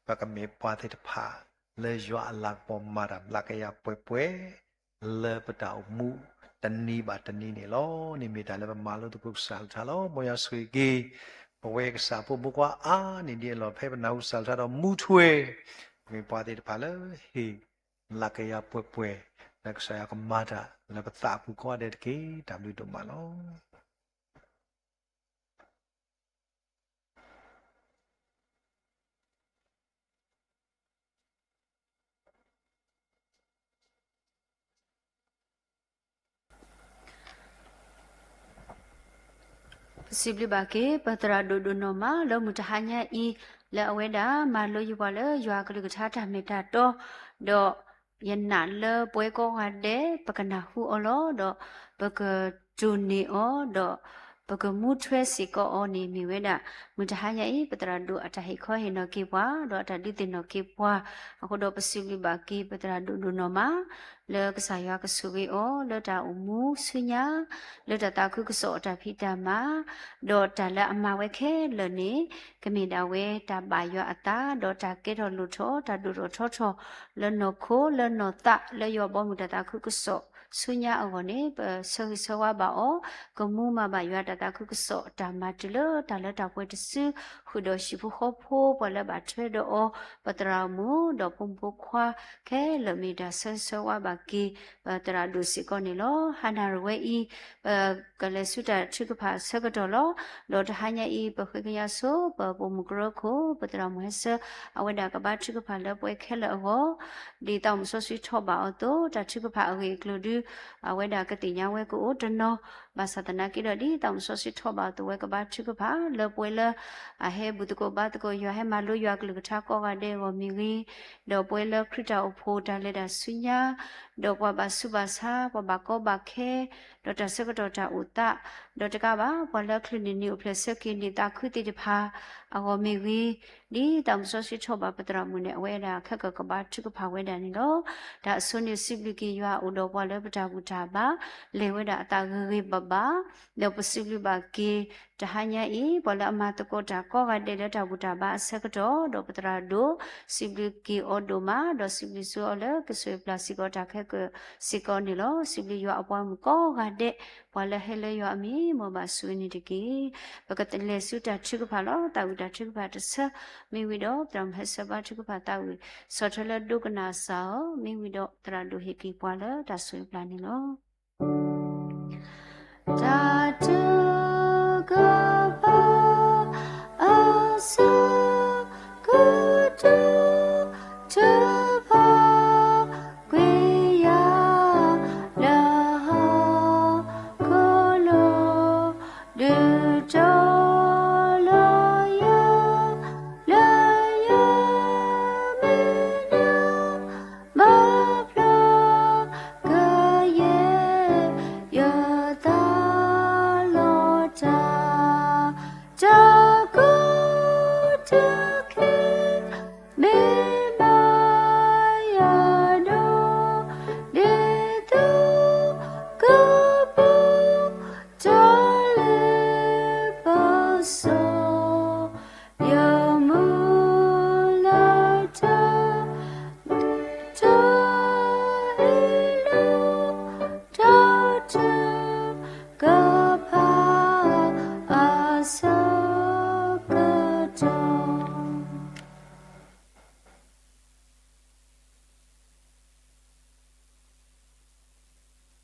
ပကမေပွားတဲ့တဖာလေရွာအlạcပေါ်မှာလကရပွဲပွဲလေပတာမူတနည်းပါတနည်းနေလောနေမိတာလည်းမာလို့တပုတ်စားထားလောမောရဆွေကြီးဘဝကစားဖို့ဘကွာအာနေဒီလောဖဲပနာဟုစားထားတော့မူထွေမေပွားတဲ့တဖာလေဟေလကရပွဲပွဲလက်ဆရာကမာတာလည်းပတာဘူးကွာတဲ့ကေတမ်လူတို့မှာလောစီဘလဘကေပတရာဒိုဒိုနိုမာလောမူတဟညာဤလဲအဝဲတာမာလိုယူပါလေရွာကလေးကထားတာမေတာတော့တော့ယနာလေပွဲကောဟာတဲ့ပကနာဟုအလောတော့ပကဂျူနီအောတော့ပကမူထွဲစီကောအောနေမီဝဲတာမူတဟညာဤပတရာဒိုအတဟိခောဟေနောကေပွားတော့အတတိတင်နောကေပွားအခုတော့ပစီဘလဘကေပတရာဒိုဒိုနိုမာလေကစားရွာကဆူကေအောလေတာအမှုဆွညာလေတာခုကစောအတဖိတမတော့တလအမဝဲခဲလေနေကမေတာဝဲတာပါရွာအတာတော့တာကေတော်လူထောတာဒူတော်ထောထောလေနောခိုလေနောတလေယောဘောမူတာခုကစောဆွညာအောနေဆောဆောဝါပါအောကမှုမပါရွာတာခုကစောတာမတလတာလတာပွဲတဆူခုတော့ရှိဖို့ခေါ်ဖို့ဘလပါထွဲတော့ပတရာမူတော့ပုံပုခွာခဲလေမီတာဆောဆောဝါပါကီပတရာဒုစီကောနေလောဟန္နာရဝဲဤကလေစုတာချိကဖာဆကတော့လောတဟညာဤပခွေကရဆိုပပုံမကရခိုပတရာမဟဆအဝဒကဘာချိကဖာလပွဲခဲလောဒီတောင်ဆောဆွီထောပါအောတိုတချိကဖာအဝေကလူဒူအဝဒကတိညာဝဲကိုတနောဘာသတနာကိရဒီတောင်ဆောဆွီထောပါတိုဝဲကဘာချိကဖာလပွဲလအဟဲဘုတကိုဘာတကိုရွာဟဲမလိုရွာကလူကထားကောကတဲ့ကိုမြီတော့ပွဲလခရတာအဖို့တလက်တာဆွညာတော့ဘဘာစုဘာသာဘဘာကောဘာခဲတော့တဆကတော့တာဥတာတော့တကပါဘလခလနီနီဖလက်ဆကင်းနေတာခုတိတဖာအဝမီဝီဒီတောင်ဆောရှိထောပါပတရမုန်နဲ့အဝဲတာခက်ကကဘာချုကဖာဝဲတာနေတော့ဒါအစွန်းနေစိပလကီရွာဥတော်ဘလပတာကူတာပါလေဝဲတာအတာဂေဘဘာလောပစိပလဘာကီတဟညာဤဘလအမတကောတာကောကတဲ့လက်တာဘူတာဘာဆက်ကတော့ပတရာဒိုစိပလကီအော်ဒိုမာတော့စိပလဆိုအလကဆွေပလစီကောတာခက်ကစီကောနေလို့စိပလရွာအပွားမကောကတဲ့ဘလဟဲလေရွာအမီမဘဆွေနေတကီပကတလေစုတာချုကဖာလောတာဝတာချုကဖာတဆမိဝီတော့ပရမဟဆဘာချုကဖာတာဝီဆောထလဒုကနာဆောမိဝီတော့တရာဒုဟေကီပွာလတာဆွေပလနေလို့တာတုကဘာအဆာကုတုတဘာကွေယာလာကိုလိုဒူတော်လောယာလာယာမင်းမဖလ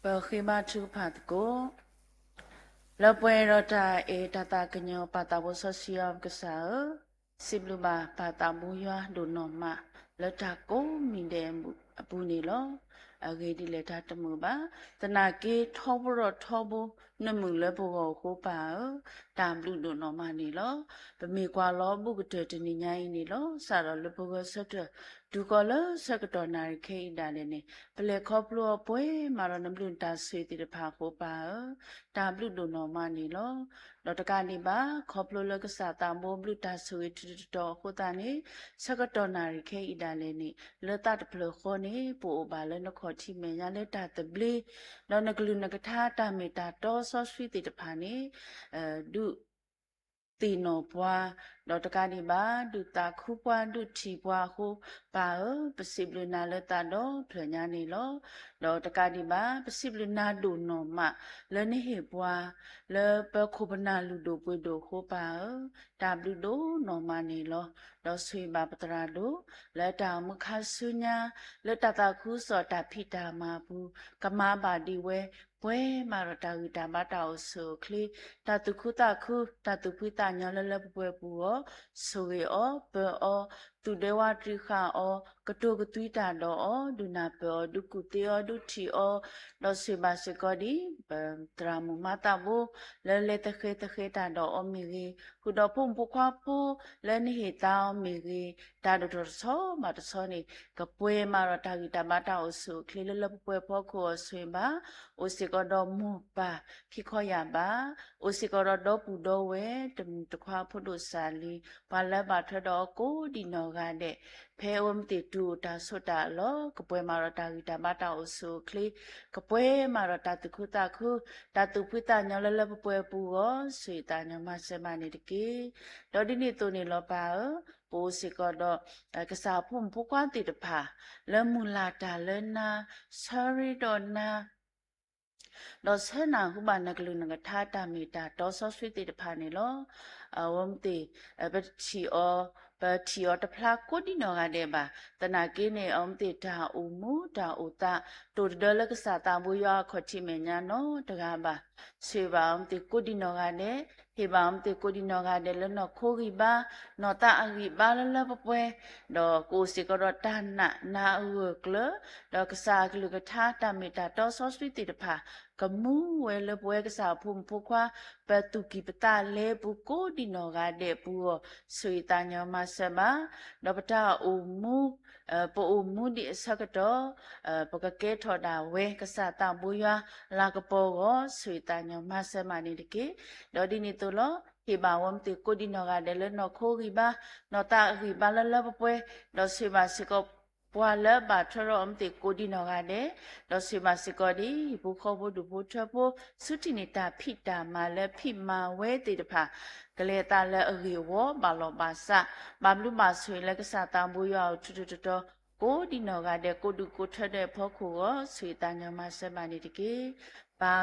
ပခိမထုဖတ်ကိုလပွဲရတာအေတတာကညောပတာဘဆစီယကဆာစိဘလူဘာပတာမူယဒုနောမလတကိုမီတယ်အပူနေလောအဂေဒီလက်တာတမှုပါတနာကေထောဘရထောဘနမှုလဘောကိုပါတာဘလူဒုနောမနေလောပမေကွာလောဘုကတဲ့တနိညာယနေလောစာရလဘောဆတ်ဒုကလစကတော်နာခေဒါလည်းနေပလေခေါပလောပွဲမာရနဘလူတာဆွေတိတဖာကိုပါတာဘလူဒုနောမနေလောတော့တကနေပါခေါပလိုလကစားတာမိုးဘလူတာဆွေတတော်ဟိုတာနေစကတော်နာရီခဲဣဒါလည်းနေလတတပလခေါနေပိုဘာလည်းနခေါ်ချီမညာလက်တာတဘလီလောနကလူနကထာတာမေတာတော်ဆော့ဆွေတိတဖာနေဒုတီနိုပွားတော့တကနေပါဒုတာခုပွားဒုချီပွားဟုပါပစိဘလနာလတာတော့ဖလညာနေလောတော့တကနေပါပစိဘလနာဒုနောမလနေဟေပွားလေပခုပနာလူဒိုပွေဒိုဟုပါတာဘလူဒိုနောမနေလောတော့ဆွေပါပတရာဒိုလက်တာမခဆုညာလက်တတာခုစောတာဖိတာမာဘူးကမပါဒီဝဲပွဲမာရတာဝီတာမတာအဆုခလီတတုခုတခုတတုဖိတာညလလပွဲပူရောဆိုရောဘောသူဒေဝတိခါအောကတုကသွီတာတော့ဒုနာပောဒုကုတေယောဒုချီအောလောစေပါစကောဒီတရာမမတာဘောလဲလဲတခေတာတော့အမီကြီးခုတော့ဖုန်ပခွားဖူလဲနေဟေတောင်းမီကြီးတာတော့ဆောမတဆောနေကပွဲမာရတာဂီတာမတာအဆုခလီလလပွဲဖို့ကိုဆွေပါအိုစီကတော့မူပါခိခောရပါအိုစီကတော့ပူတော့ဝဲတခွားဖို့တို့စာလီပါလက်ပါထတော့ကိုဒီနော်ကတဲ့ဖဲဝမတိတူတာဆွတာလောကပွဲမာရတာဂီတာမတာအဆုခလီကပွဲမာရတာတခုတာခုတာတူပိတာညလလပွဲပူရောဆွေတာညမစမနေတကေတော့ဒီနေ့တူနေလောပါပိုးစီကတော့ကစားဖုန်ပူကွာတိတဖာလမူလာတာလနာ sorry တော့နာတော့ဆနာဟုဘာနကလူနကထာတာမီတာတော့ဆော့ဆွေတိတဖာနေလောဝမ်တီဘတ်ချီအောပတီယောတဖလာကိုဒီနောကတဲ့ပါတနာကင်းနေအောင်တေတာအူမူတာဥတာတူဒလကစားတာဘူးရခေါ်ချီမညာနော်တကားပါဆွေပါအောင်တေကိုဒီနောကတဲ့ဟေပါအောင်တေကိုဒီနောကတဲ့လနော်ခိုးကြီးပါနော်တာအကြီးပါလလပပွဲတော့ကိုစီကတော့တာနာဥကလတော့ကစားကလူကထာတာမီတာတော့ဆော့ဆွေတိတဖာကမူဝဲလပွဲကစားဖုန်ဖုခွာပတူကီပတာလဲဘူးကိုဒီနောကတဲ့ဘူးဆွေတာညမဆမတော့ပတာအူမူပိုအူမူဒီစကတော့ပကကဲထော်တာဝဲကစားတာဘူးရလာကပေါ်ကိုဆွေတာညမဆမနေတကေတော့ဒီနေ့တော့ဟေဘာဝမ်တေကိုဒီနောကတဲ့လဲနော်ခိုးကြီးပါနော်တာကြီးပါလလပပွဲတော့ဆွေပါစကောပွာလဘာထရောအမတေကိုဒီနောကတဲ့တော့ဆွေပါစကောဒီဘူခေါ်ဖို့ဒူဖို့ထဖို့စုတိနေတာဖိတာမာလဲဖိမာဝဲတေတဖာကလေတာလဲအရီဝဘာလောဘာစာဘာဘလူမာဆွေလဲကစားတံဘူးရောထူထူတော်ကိုဒီနောကတဲ့ကိုဒူကိုထတဲ့ဖို့ခုရောဆွေတန်ညမဆက်ပါနေတကေပါ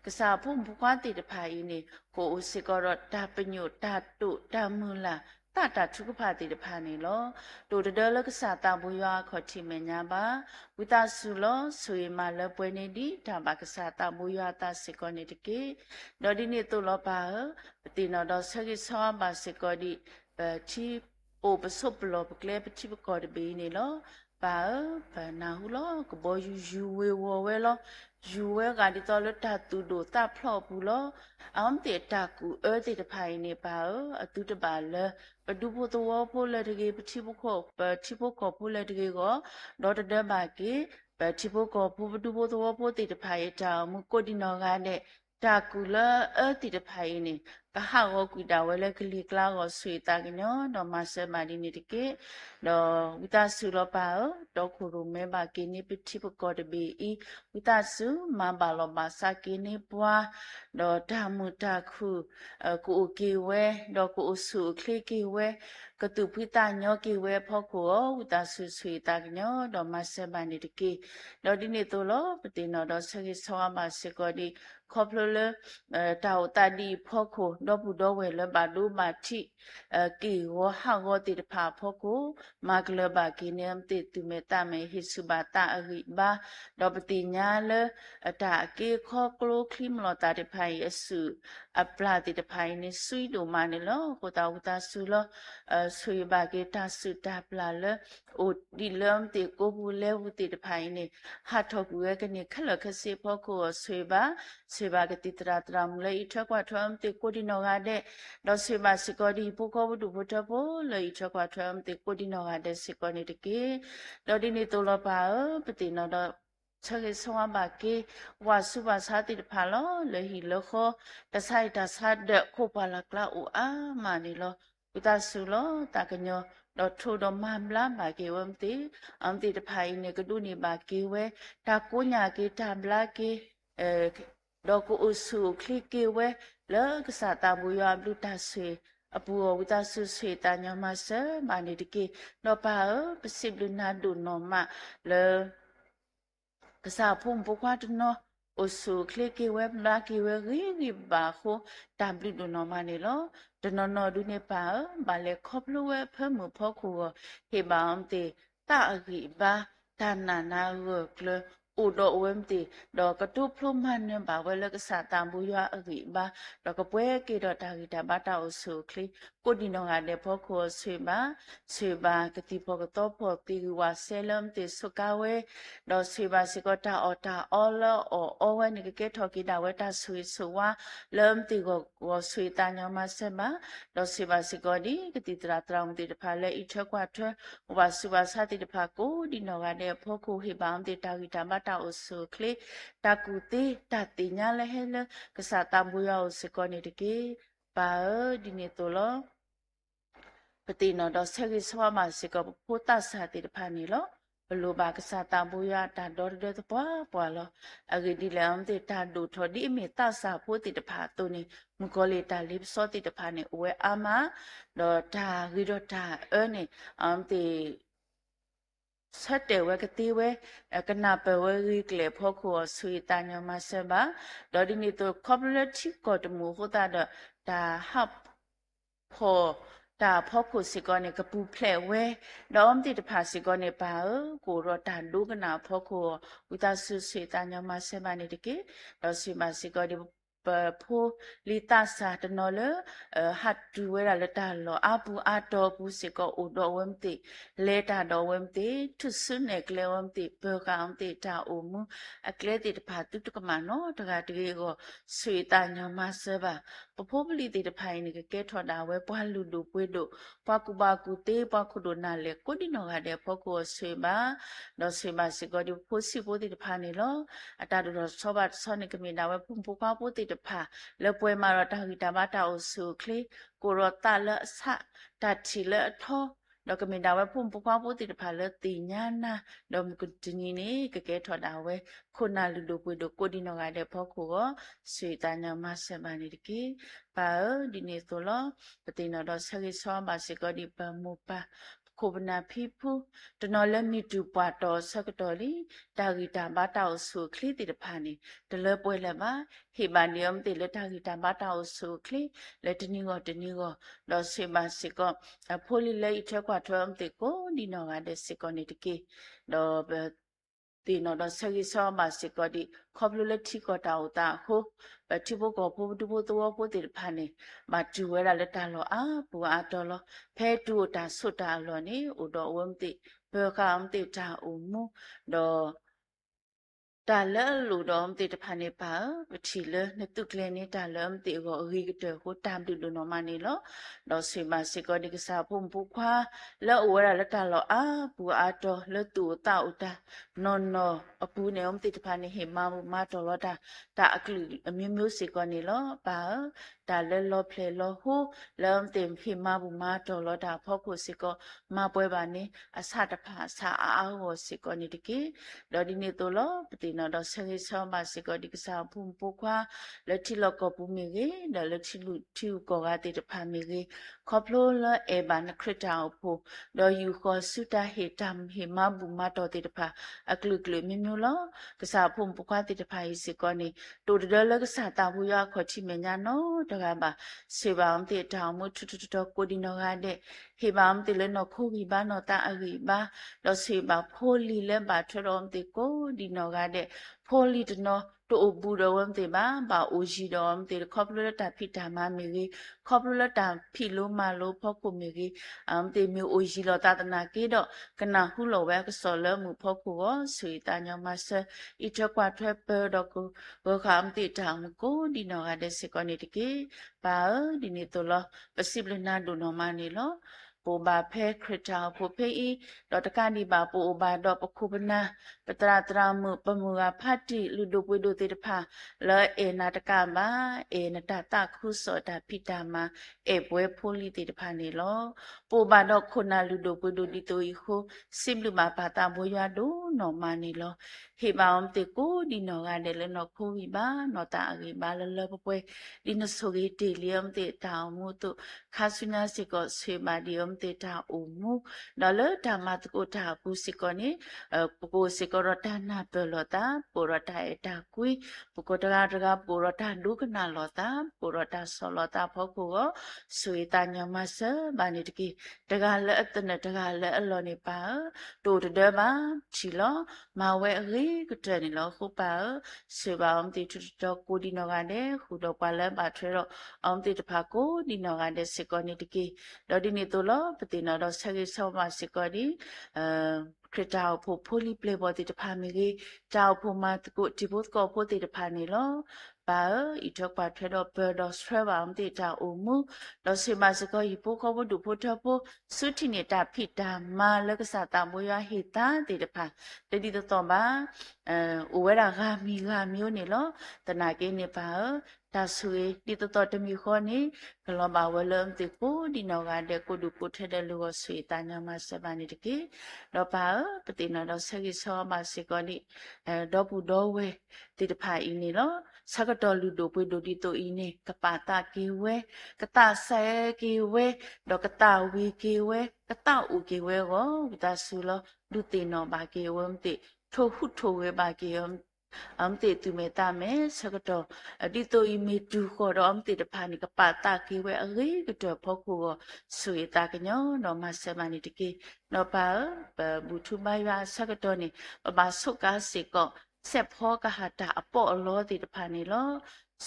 ကစားဖုန်ဘွားတေတဖာဤနေကိုဦးစကောတော့တာပညုတာတုတာမူလာတာထုကဖာတိတဖာနေလောတူတဒလကစားတဘူးရခေါ်ချီမညာပါဝိတဆုလောဆွေမာလပွဲနေဒီဒါဘကစားတဘူးရတာစကောနေတကေဒေါ်ဒီနေတူလောပါပတိနောတော့ဆကိဆောပါစကောဒီချီအိုပစုပလောပကလေပချိပကောတဘီနေလောပါဘာနာဟုလောကဘောယူဝေဝဝဲလောယူဝဲကဒီတော်လတတူဒိုတဖလော့ဘူးလောအမ်တေတာကူတေတဖိုင်နေပါအတူတပါလပဒုဖို့တော်ဖို့လက်တကေပချိဖို့ခေါ်ပချိဖို့ခေါ်ဖို့လက်တကေကိုဒေါ်တဘာကေပချိဖို့ခေါ်ဖို့ပဒုဖို့တော်ဖို့တေတဖိုင်တာမကိုဒီနောကတဲ့တာကူလတေတဖိုင်နေကဟာဝကူတာဝဲလက်ကလီကလာကိုဆွေတာကညောတော့မဆမာဒီနေတကေတော့ဝိတဆုလောပါတော့ခုရုမဲပါကိနေပတိပကောတဘီဤဝိတဆုမဘာလောပါစာကိနေပွားတော့ဓမ္မတာခုကိုကေဝဲတော့ကိုဆုခလေကေဝဲကတုပိတညောကေဝဲဖောကိုဝိတဆုဆွေတာကညောတော့မဆမာနေတကေတော့ဒီနေ့တော့လောပတိနော်တော့ဆေဆောမစကောဒီခေါပလလတာတာဒီဖောကို တော့ဘူးတော့ဝဲလဘာဒူမာတိကီဝဟာဝတိတဖာဖို့ကိုမာကလဘာကီနေမ်တိတူမေတာမေဟိစုဘာတာအရိဘာတော့ပတိညာလအတာကေခောကလိုခလိမလောတာတဖိုင်အစုအပလာတိတဖိုင်နေဆွီဒိုမာနေလောကိုတာဝတာဆူလောဆွေဘာကေတာစုတာပလာလအိုဒီလမ်တေကိုဘူးလဲဝတိတဖိုင်နေဟာထောကူရဲ့ကနေခလခစေဖို့ကိုဆွေဘာကတိတရာတရာမလဲအထကွာထွမ်တေကိုဒီနောကတဲ့တော့ဆွေဘာစကောဒီပုကောဘူးဒုဘတဘောလေအထကွာထွမ်တေကိုဒီနောကတဲ့စကောနေတကေတော့ဒီနေတိုလပါပတိနောတော့ချက်ဆောင်းပါကေဝါစုပါစာတိတဖာလောလေဟီလောခောတဆိုင်တဆတ်တဲ့ခုပါလကလာဦးအာမနီလောဥတဆူလောတကညောတော့ထိုတော့မမလာပါကေဝမ်တီအမ်တီတဖိုင်နေကဒုနေပါကေဝဲတာကိုညာကေတာဘလာကေတော့ကိုအဆုခလီကေဝဲလောကစားတာဘူးရဘလူတာဆွေအပူဝိတဆုဆွေတညာမဆမာနေတကေတော့ပါပစိဘလနာဒုနောမလောကစားဖုံပုကွာတနောအဆုခလီကေဝဲဘလာကေဝဲရီဘာခိုတဘလူဒုနောမနေလောတနော်ဒုနေပါဘာလေခေါပလိုဝဲဖမှုဖို့ခုဟေဘာအမ်တေတာအဂိဘာတနာနာရကလဥဒဝမ်တီတော့ကတုဖလုမန်နဘာဝဲလကစားတံဘူးရအဂိဘာတော့ကပွဲကေတော့တာဂိတာဘာတာအဆုခလီကိုဒီနောကတဲ့ဖို့ခုဆွေဘာကတိဖို့ကတော့ဖို့တီဝါဆဲလမ်တေဆုကဝဲတော့ဆွေဘာစကတာအော်တာအော်လောအော်ဝဲနေကေထော်ကီတာဝဲတာဆွေဆွာလမ်တီကိုဆွေတညာမဆဲမတော့ဆွေဘာစကဒီကတိတရာတရာမတီတဖာလဲအထကွာထွဝါဆွဘာစာတီတဖာကိုဒီနောကတဲ့ဖို့ခုဟိဘာမ်တေတာဂိတာဘာတာအဆုခလီတာကူတေတာတိညာလဲဟဲလကစားတံဘူးရစကနေတကေပါဒီနေတိုလောပတိနော်တော့ဆက်ကြီးဆွာမစကပိုတာစာတိတဖာနေလောဘလိုပါကစားတံဘူးရတာတော်တဲ့ပွာလောအဂိဒီလမ်တေတာဒူထော်ဒီမေတာစာဖို့တိတဖာတုန်နေမကောလေတာလိပစောတိတဖာနေဝဲအာမတော့တာဂီတော့တာနေအမ်တေဆက်တဲ့ဝဲကတိဝဲကနာပဝဲရီကလေဖို့ခေါ်ဆွေတညာမဆဘာဒေါ်ဒီနီတိုကော်ပိုရေးတီကောတမူဖို့တာဒါဟပ်ဖို့တာဖို့ခုစီကောနေကပူဖလဲဝဲဒေါမ်တီတဖာစီကောနေပါကိုရတာဒုကနာဖို့ခေါ်ဝိတာဆွေတညာမဆဘာနေတကေဒေါ်စီမစီကောဒီဖိုလီတာစာတနော်လဟတ်တူဝဲရလက်တာလောအပူအတော်ဘူးစကောအိုတော်ဝမ်တီလေတာတော်ဝမ်တီထုဆွနေကလေဝမ်တီပေကောင်တီတာအိုမူအကလေတီတဖာတုတကမနော်တကတကယ်ကိုဆွေတာညမဆဘာပဖိုးပလီတီတဖိုင်နေကဲထော်တာဝဲပွားလူလူပွေးတို့ပွားကူပါကူတေးပွားခုတို့နာလေကိုဒီနော်ကတဲ့ဖို့ကိုဆွေပါတော့ဆွေပါစကောဒီဖိုးစီဖိုးတီတဖာနေလောအတာတော်ဆောဘတ်ဆောနေကမီနာဝဲဖုန်ပူပါပိုးတီတဖာလပွဲမှာတော့တာဂီတာဘာတာအဆုခလီကိုရတာလဆတတိလထောတော့ကမင်တာဝဲဖုန်ပူပါပိုးတီတဖာလတိညာနာတော့မကတနီနေကကဲထော်တာဝဲခုနာလူလူပွေတို့ကိုဒီနော်ကတဲ့ဖို့ကိုဆွေတညာမဆမနေတကေပါဒီနေဆိုလောပတိနော်တော့ဆက်ကြီးဆောပါစကောဒီပမူပါကိုဗနာဖီဖူတနော်လက်မီတူပွားတော်ဆကတော်လီတာဂီတာဘာတာအဆုခလီတီတဖာနေတလပွဲလက်ပါဟေဘာနီယမ်တေလက်တာဂီတာဘာတာအဆုခလီလက်တနီကိုတော့ဆေမစကောဖိုလီလေထကွာထွမ်တေကိုဒီနော်ကတဲ့စကောနေတကေတော့ဒီနော်တော့ဆက်ကြီးဆောမှာစကောဒီခေါပလူလက်တီကိုတာတာဟိုပတိဘကိုပိုတူဘတော့ပိုတေဖာနေမတူဝဲလာလက်တာလောအာပူအာတော်လောဖဲတူတာဆွတ်တာလောနေဥတော်ဝမ်တိဘေကမ်တိတာဥမူတော့တာလဲလူတော်တေတဖာနေပါပတိလဲနတုကလဲနေတာလဲမတေကိုရီကတဲ့ဟိုတမ်တူလောမနေလောတော့ဆွေမစကောဒီကစားဖုန်ပူခွာလဲဝဲလာလက်တာလောအာပူအာတော်လဲတူတာဥတာနော်အပူနေအောင်တေတဖာနေဟေမမတော်လောတာအကလူအမျိုးမျိုးစကောနေလောပါတာလဲလောဖလေလောဟိုလဲမ်တေဟေမဘူမတော်လောတာဖောက်ခုစကောမပွဲပါနေအစတဖာစာအားဟောစကောနေတကေတော့ဒီနေတော့လောပတိ နော်တော့ဆယ်ဆောမစီကောဒီကစားဖုန်ပိုခွာလက်တီလောကပူမီကြီးဒါလက်တီလူတီကောကတိတဖာမီကြီးခေါပလိုလအေဘာနခရတာဖို့ဒေါ်ယူခေါ်စုတာဟေတမ်ဟေမဘူမတော်တိတဖာအကလုကလုမြမျိုးလောကစားဖုန်ပိုခွာတိတဖာဤစီကောနေတူတလကစားတာဘူးရခေါ်ချီမညာနော်တကပါစေပါအောင်တိတောင်မှုထူထူတော်ကိုဒီနော်ကတဲ့ဟေဘာမ်တိလနော်ခိုးပြီးပါနော်တာအဂီဘာတော့စေပါဖိုလီလဲပါထရောမ်တိကိုဒီနော်ကတဲ့ဖိုလီတနော်တူဘူတော်ဝမ်တိပါဘာအိုဂျီတော်မ်တိခေါပလတာဖိတာမမီကြီးခေါပလတာဖိလို့မလို့ဖောက်ကိုမီကြီးတိမျိုးအိုဂျီလောတာတနာကေတော့ကနာဟုလောပဲကစောလမှုဖောက်ကိုဆွေတာညမဆာအီချကွာထရပတော့ကိုဘောခမ်တိတောင်ကိုဒီနော်ကတဲ့စကောနေတကေပါဒီနေတော့လပစိပလနာဒုနော်မနေလောပိုဘာဖဲခရတာပိုဖေးတော့တကနိပါပိုဘာတော့ပခုပနာပတရာတရာမှုပမူကဖတ်တိလူတို့ပွေတို့တေတဖာလောအေနာတကပါအေနတတခုစောတာပိတာမအေပွဲဖိုလီတေတဖာနေလောပိုဘာတော့ခုနာလူတို့ပွေတို့ဒီတိုဤခုစိမလူမှာဘာတာဘွေရတို့နော်မနေလောဟေဘာအုံတေကိုဒီနော်ကလည်းလည်းနော်ခိုးပြီးပါနော်တာအကြီးပါလလပပွဲဒီနဆိုကြီးတေလျမ်တေတောင်မှုတို့ခါဆုနာစီကိုဆွေမာဒီယမ်တေတာအုံမှုနော်လေဓမ္မတကိုတာဘူးစီကိုနေပကိုစီကိုရတာနာပလောတာပိုရတာအတာကွီပကိုတရာတရာပိုရတာဒုကနာလောတာပိုရတာဆောလောတာဖောက်ကိုဆွေတာညမဆဘာနေတကီတကလည်းအတနဲ့တကလည်းအလောနေပါတို့တဲ့ပါချီလောမဝဲရီကတဲ့နေလောခုပါစေပါအောင်တီတော့ကိုဒီနော်ကတဲ့ခုတော့ပါလဲပါထွဲတော့အောင်တီတဖာကိုဒီနော်ကတဲ့စကောနေတကီတော့ဒီနေတော့လောပတိနော်တော့ဆက်ဆောမစကောဒီခရတာဖို့ဖိုလီပလေဘောတီတဖာမီကြီးတောက်ဖို့မတကိုဒီဘုတ်ကောဖို့တီတဖာနေလောပါဤတော့ပါထွဲတော့ဘောတော့ဆွဲပါအောင်တီတာအုံမှုတော့စေမစကောဤပိုခေါ်ဖို့ဒုဖို့တော့ဖို့စုတိနေတာဖိတာမာလကစားတာမွေရဟိတာတီတဖာတတိတော့ပါဥဝရဂါမီဂါမျိုးနေလောတနာကိနေပါတာဆွေဒီတော့တမီခေါ်နေကလောပါဝလမ်တိကိုဒီနောကတဲ့ကိုဒုပုထတဲ့လူကိုဆွေတာညာမစပါနေတကေတော့ပါပတိနောတော့ဆက်ကြီးဆောမစီကောနိတော့ဘူးတော့ဝဲတိတဖာအင်းနေလောဆကတော်လူတို့ပွေတို့ဒီတို့အင်းနေကပါတာကေဝဲကတဆဲကေဝဲတော့ကတဝီကေဝဲကတဥကေဝဲကိုဒါဆူလောလူတင်နောပါကေဝမ်တိထိုဟုထိုဝဲပါကေတေသူမေတာမဲဆကတော့ဒီတိုအီမီတူခေါ်တော့တေတဖာနိကပါတာကေဝဲအရေကတော့ဖောက်ကိုဆွေတာကညောတော့မဆမနီတကေတော့ပါဘူထုမယာဆကတော့နိဘာဆုကာစေကောဆက်ဖောကဟာတာအပေါ်အလောတေတဖာနိလော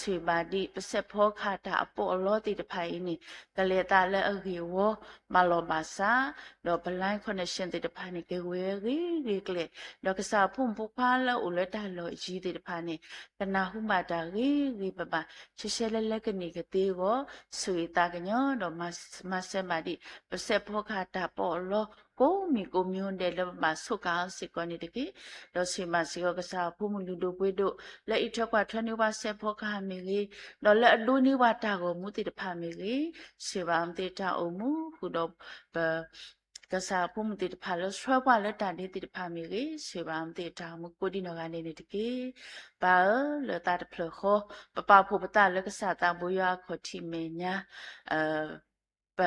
ဆွေပါဒီပဆက်ဖောခါတာအပေါ်အလောတေတဖာအင်းနိကလေတာလဲအဂီဝမလောဘာစာတော့ဘလိုင်းကွန်နက်ရှင်တေတဖာနိကေဝဲရီကလေတော့ကစားဖုန်ပုဖာလောဥလက်တာလောကြီးတေတဖာနိကနာဟုမာတာရီပပရှရှဲလဲလက်ကနေကတိကိုဆွေတာကညောတော့မဆဲမာဒီပဆက်ဖောခါတာပေါ်လောကိုမီကိုမျိုးတဲ့လမဆုကားစီကောနေတကေတော့စီမစီကစားဖုန်မလူတို့ပွေးတို့လက်အထက်ကထွန်းနေပါဆက်ဖောခါမီကြီးတော့လက်အလူနေဝတာကိုမူတိတဖာမီကြီးစေဘာမ်တေတာအုံမူခုတော့ကစားဖုန်မတိတဖာလို့ဆွဲပွားလက်တာတေတဖာမီကြီးစေဘာမ်တေတာမူကိုဒီနော်ကနေနေတကေပါလတာတဖလခောပပဖို့ပတာလက်ကစားတာဘူရခေါ်တီမေညာပ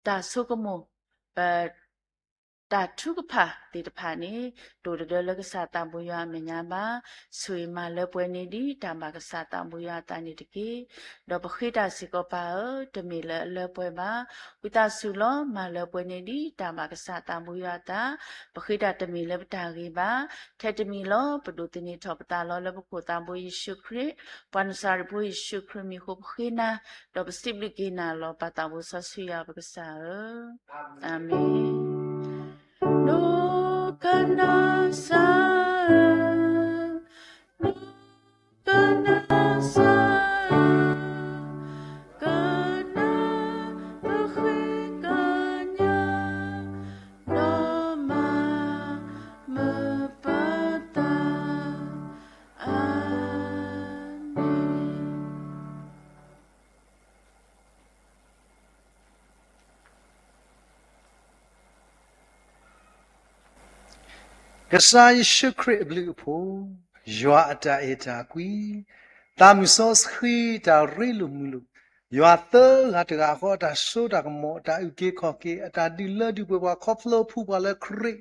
တာဆုကမောတာထုကဖာတေတဖာနေတို့တလကစားတံပွေရမညာပါဆွေမလပွဲနေဒီတမကစားတံပွေရတာနေတကေတော့ပခိတာစီကောပါတမီလပွဲပါဝိတာစုလောမလပွဲနေဒီတမကစားတံပွေရတာပခိတာတမီလပတာကြီးပါထဲတမီလောပဒုတိနေထောပတာလောလပကိုတံပွေယေရှုခရစ်ပန်စာရပွေယေရှုခရစ်မီခုပခိနာတော့ပစတိဘလကိနာလောပတာဘုဆဆွေရပကစားအာမင်no kanasa no kanasa kana bakhikanya no ma mapata amen က ကစားယေရှုခရစ်ဘလူဖို့ယွာအတာအတာကွီတာမီဆော့ခီတာရီလူမလူယွာသောငါတကာခေါ်တာဆိုတာကမောတာဥကေခေါ်ကေအတာဒီလဒီပွားခေါဖလိုဖူပါလေခရစ်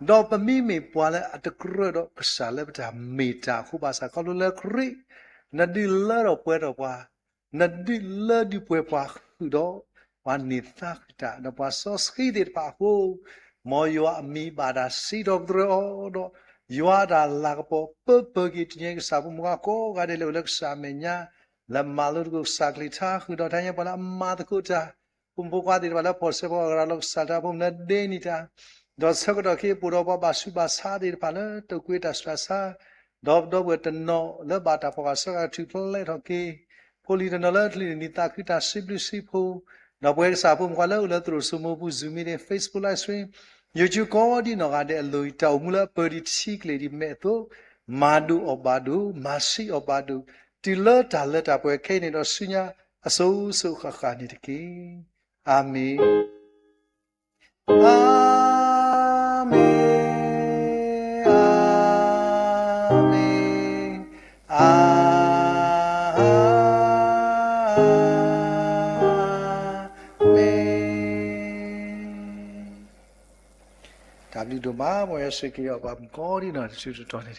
တော့ပမိမေပွာလေအတကရတော့ကစားလေပတာမေတာခုပါစာခေါ်လေခရစ်နဒီလတော့ပွဲတော့ပွာနဒီလဒီပွဲပွာခုတော့ဝါနိသတာတော့ပွာဆော့ခီဒီပါဟိုမောယွာအမီပါတာစီတော့တော့ယွာဒါလာကပေါ်ပပဂီတင်ကစားမှုကောကတဲ့လေလက်စားမညာလမလုကိုစကလီသာခုတော့တိုင်းပလာမာတကုတာပုံပကွာဒီဝလာပေါ်စပေါ်ရလောက်စားတာပုံနဲ့ဒေနီတာတော့စကတော့ခေပူတော့ပါစုပါစားဒီပါလေတုတ်ကွေးတာစရာစားတော့ဝတ်တနောလဘတာပေါ်ကစကထူပလဲတော့ကေပိုလီဒနလတ်လီနီတာခိတာစီဘလစီဖိုတော့ပွဲစားပုံကလည်းသူတို့စမဘူးဇူမီတဲ့ Facebook live stream YouTube ကောဒီနော်ကတဲ့လူတောက်မူလာပရိချီကလေးဒီမဲ့တော့မာဒူအဘာဒူမာစီအဘာဒူတီလတာလတာပွဲခဲနေတော့ဆုညာအစိုးဆုခခနေတကေအာမင်အာမင်အာမင်အာမင်ဒါလူတို့မှာမွေးရှိကြပါဘောဒီနော်ချူတော်နေ